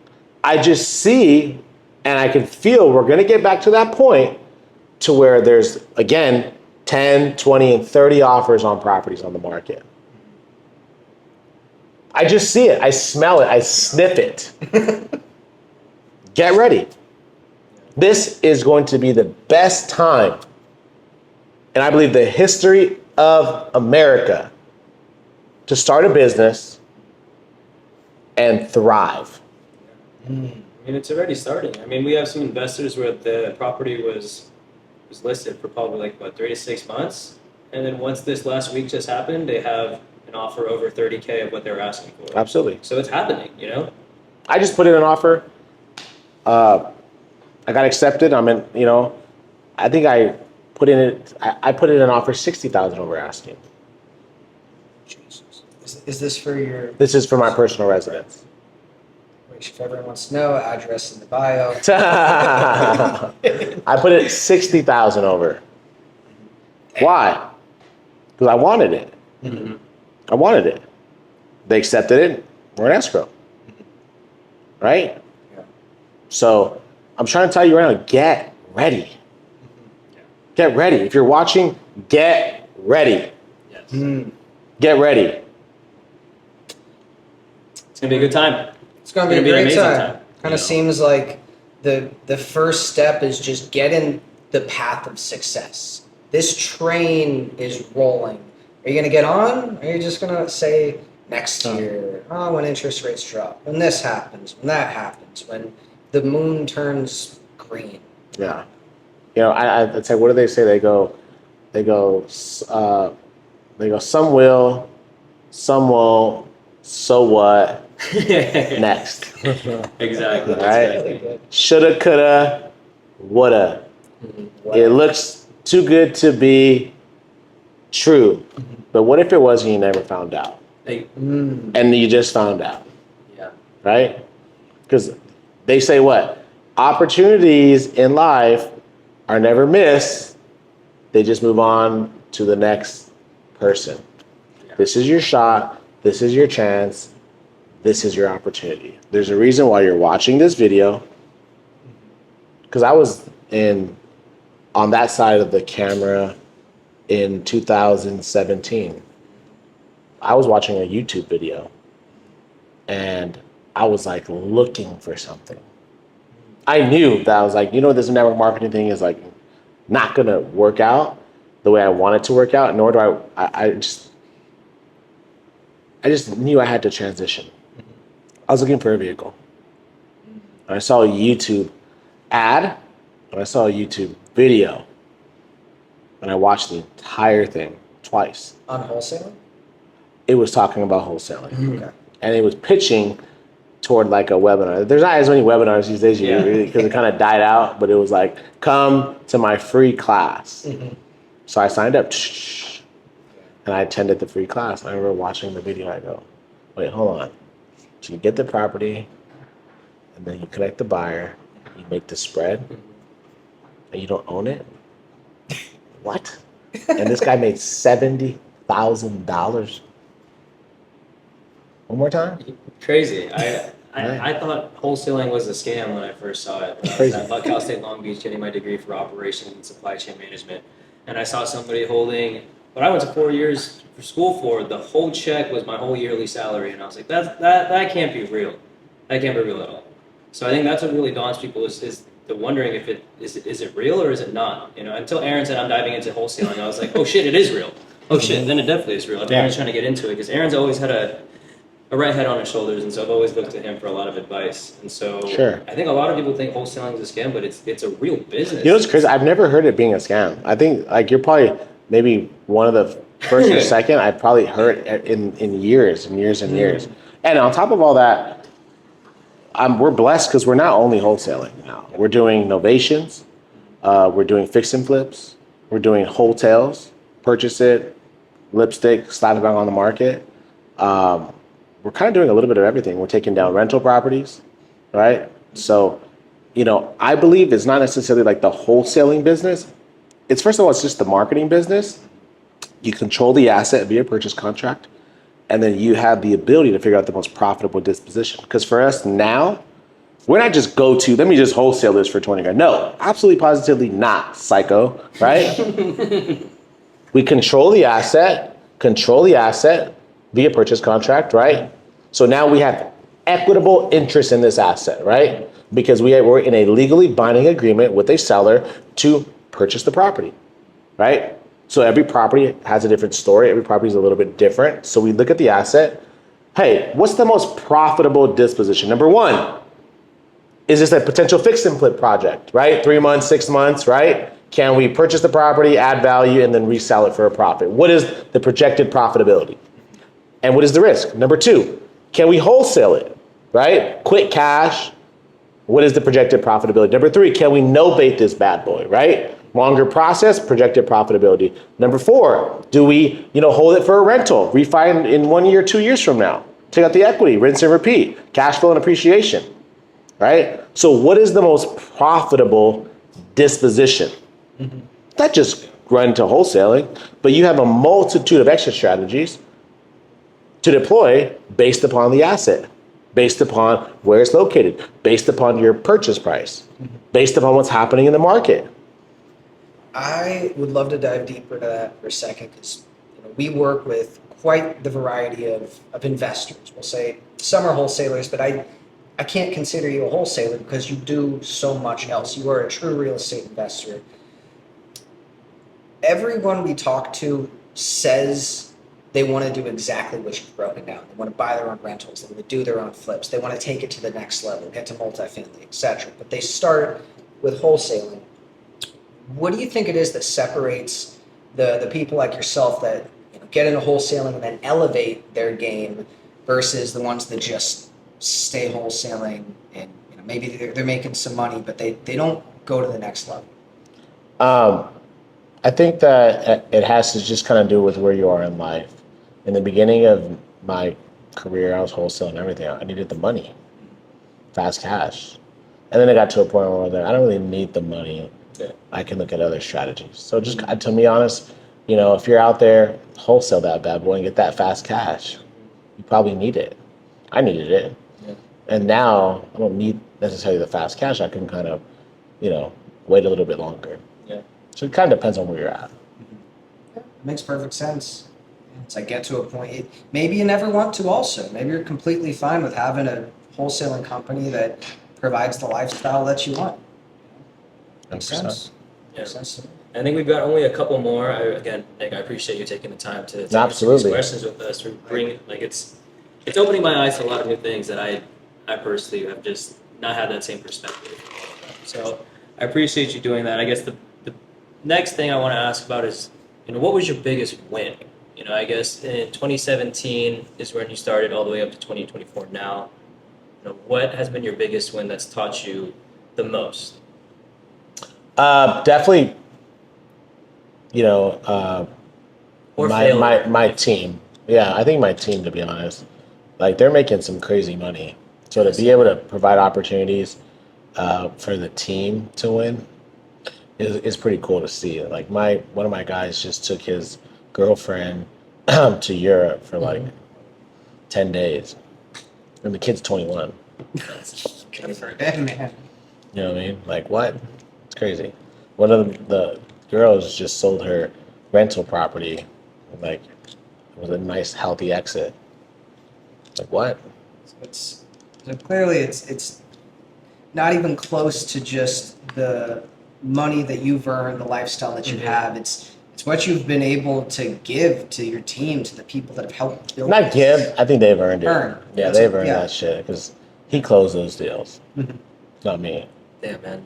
I just see, and I can feel we're going to get back to that point to where there's, again, 10, 20, and 30 offers on properties on the market. I just see it. I smell it. I sniff it. Get ready. This is going to be the best time, and I believe the history of America, to start a business and thrive. I mean, it's already starting. I mean, we have some investors where the property was listed for probably like, what, 3 to 6 months? And then once this last week just happened, they have an offer over $30K of what they're asking for. Absolutely. So it's happening, you know? I just put in an offer. I got accepted. I'm in, you know, I think I put in an offer 60,000 over asking. Jesus. Is this for your? This is for my personal residence. Which, if everyone wants to know, address in the bio. I put it 60,000 over. Why? Because I wanted it. Mm-hmm. I wanted it. They accepted it. We're in escrow. Right? Yeah. So I'm trying to tell you right now, get ready. Get ready. If you're watching, get ready. Yes. Get ready. It's going to be a good time. It's going to be a an great amazing time. Kind of seems like the first step is just get in the path of success. This train is rolling. Are you going to get on? Or are you just going to say next year? Oh, when interest rates drop. When this happens. When that happens. When the moon turns green. Yeah. You know, I'd say, what do they say? They go, some will, some won't, so what? Next. Exactly. Right? Exactly. Shoulda, coulda, woulda. It looks too good to be true. But what if it was and you never found out? Like, And you just found out, yeah. right? Because they say what? Opportunities in life are never missed. They just move on to the next person. Yeah. This is your shot. This is your chance. This is your opportunity. There's a reason why you're watching this video. Because I was on that side of the camera in 2017. I was watching a YouTube video and I was like looking for something. I knew that I was like, you know, this network marketing thing is like not gonna work out the way I want it to work out, nor do I just knew I had to transition. I was looking for a vehicle. And I saw a YouTube ad and I saw a YouTube video. And I watched the entire thing twice. On wholesaling? It was talking about wholesaling. Okay. And it was pitching toward like a webinar. There's not as many webinars these days because it kind of died out, but it was like, come to my free class. So I signed up and I attended the free class. I remember watching the video. I go, wait, hold on. So you get the property and then you connect the buyer, you make the spread, and you don't own it? What? And this guy made $70,000. One more time? Crazy. I thought wholesaling was a scam when I first saw it. When I was at Cal State Long Beach getting my degree for operations and supply chain management. And I saw somebody holding what I went to 4 years for school for. The whole check was my whole yearly salary. And I was like, that can't be real. That can't be real at all. So I think that's what really daunts people is the wondering if is it real or is it not? You know, until Aaron said I'm diving into wholesaling, I was like, oh shit, it is real. Oh shit, then it definitely is real. If Aaron's trying to get into it, because Aaron's always had a right head on his shoulders, and so I've always looked to him for a lot of advice. And so I think a lot of people think wholesaling is a scam, but it's a real business. You know what's crazy? I've never heard it being a scam. I think like you're probably maybe one of the first or second. I've probably heard it in years and years and years. And on top of all that, we're blessed because we're not only wholesaling now. We're doing novations, we're doing fix and flips, we're doing wholesales, purchase it, lipstick, slap it back on the market. We're kind of doing a little bit of everything. We're taking down rental properties, right? So I believe it's not necessarily like the wholesaling business. It's first of all, it's just the marketing business. You control the asset via purchase contract, and then you have the ability to figure out the most profitable disposition. Because for us now, we're not just let me just wholesale this for 20 grand. No, absolutely positively not, psycho, right? We control the asset via purchase contract, right? So now we have equitable interest in this asset, right? Because we're in a legally binding agreement with a seller to purchase the property, right? So every property has a different story. Every property is a little bit different. So we look at the asset. Hey, what's the most profitable disposition? Number one, is this a potential fix and flip project, right? 3 months, 6 months, right? Can we purchase the property, add value, and then resell it for a profit? What is the projected profitability? And what is the risk? Number two, can we wholesale it, right? Quick cash. What is the projected profitability? Number three, can we novate this bad boy, right? Longer process, projected profitability. Number four, do we, hold it for a rental, refi in 1 year, 2 years from now? Take out the equity, rinse and repeat, cash flow and appreciation, right? So what is the most profitable disposition? Mm-hmm. Not just run to wholesaling, but you have a multitude of exit strategies to deploy based upon the asset, based upon where it's located, based upon your purchase price, based upon what's happening in the market. I would love to dive deeper into that for a second because we work with quite the variety of investors. We'll say some are wholesalers, but I can't consider you a wholesaler because you do so much else. You are a true real estate investor. Everyone we talk to says they want to do exactly what you've broken down. They want to buy their own rentals. They want to do their own flips. They want to take it to the next level, get to multifamily, etc. But they start with wholesaling. What do you think it is that separates the people like yourself that get into wholesaling and then elevate their game versus the ones that just stay wholesaling and maybe they're making some money, but they don't go to the next level? I think that it has to just kind of do with where you are in life. In the beginning of my career, I was wholesaling everything. I needed the money, fast cash. And then it got to a point where I don't really need the money. I can look at other strategies. So just to be honest, if you're out there, wholesale that bad boy and get that fast cash. You probably need it. I needed it. Yeah. And now I don't need necessarily the fast cash. I can kind of, wait a little bit longer. Yeah. So it kind of depends on where you're at. Yeah, makes perfect sense. It's like get to a point. Maybe you never want to also. Maybe you're completely fine with having a wholesaling company that provides the lifestyle that you want. Makes sense. Yeah. Makes sense. I think we've got only a couple more. Nick, I appreciate you taking the time to answer these questions with us. It's opening my eyes to a lot of new things that I personally have just not had that same perspective. So I appreciate you doing that. I guess the next thing I want to ask about is, what was your biggest win? I guess in 2017 is when you started all the way up to 2024 now. What has been your biggest win that's taught you the most? Definitely, my team. Yeah, I think my team, to be honest, like they're making some crazy money. So to be able to provide opportunities for the team to win is pretty cool to see. Like one of my guys just took his girlfriend to Europe for like 10 days, and the kid's 21. Man. You know what I mean? Like what? It's crazy. One of the girls just sold her rental property. Like it was a nice, healthy exit. Like what? So clearly it's not even close to just the money that you've earned, the lifestyle that you have. It's what you've been able to give to your team, to the people that have helped build. Not give. I think they've earned it. Yeah, they've earned yeah. that shit because he closed those deals. Not me. Damn, man.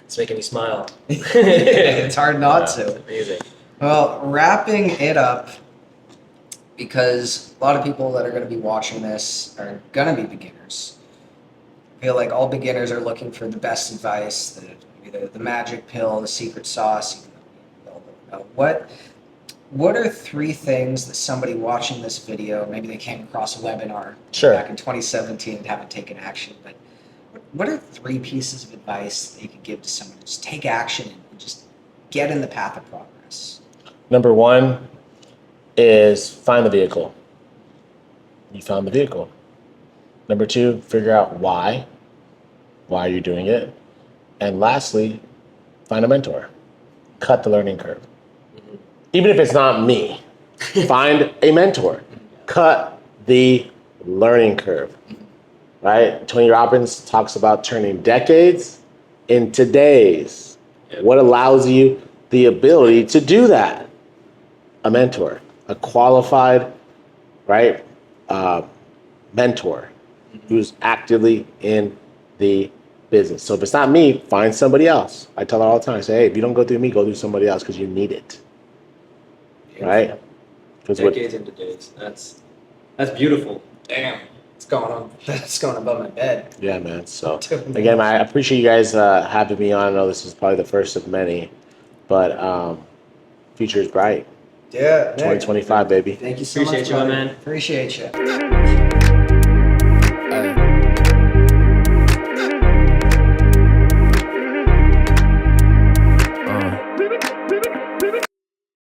It's making me smile. It's hard not to. Amazing. Well, wrapping it up, because a lot of people that are going to be watching this are going to be beginners. I feel like all beginners are looking for the best advice, the magic pill, the secret sauce. What are 3 things that somebody watching this video, maybe they came across a webinar back in 2017 and haven't taken action, but what are 3 pieces of advice that you could give to someone to just take action and just get in the path of progress? Number 1 is find the vehicle. You found the vehicle. Number 2, figure out why you're doing it. And lastly, find a mentor. Cut the learning curve. Even if it's not me, find a mentor. Cut the learning curve, right? Tony Robbins talks about turning decades into days. Yep. What allows you the ability to do that? A mentor, a qualified, right, mentor who's actively in the business. So if it's not me, find somebody else. I tell her all the time, I say, hey, if you don't go through me, go through somebody else because you need it, right? Decades into days. That's beautiful. Damn, it's going on. It's going above my bed. Yeah, man. So again, I appreciate you guys having me on. I know this is probably the first of many, but future is bright. Yeah, 2025, baby. Thank you so Appreciate much, you, my brother. man. Appreciate you.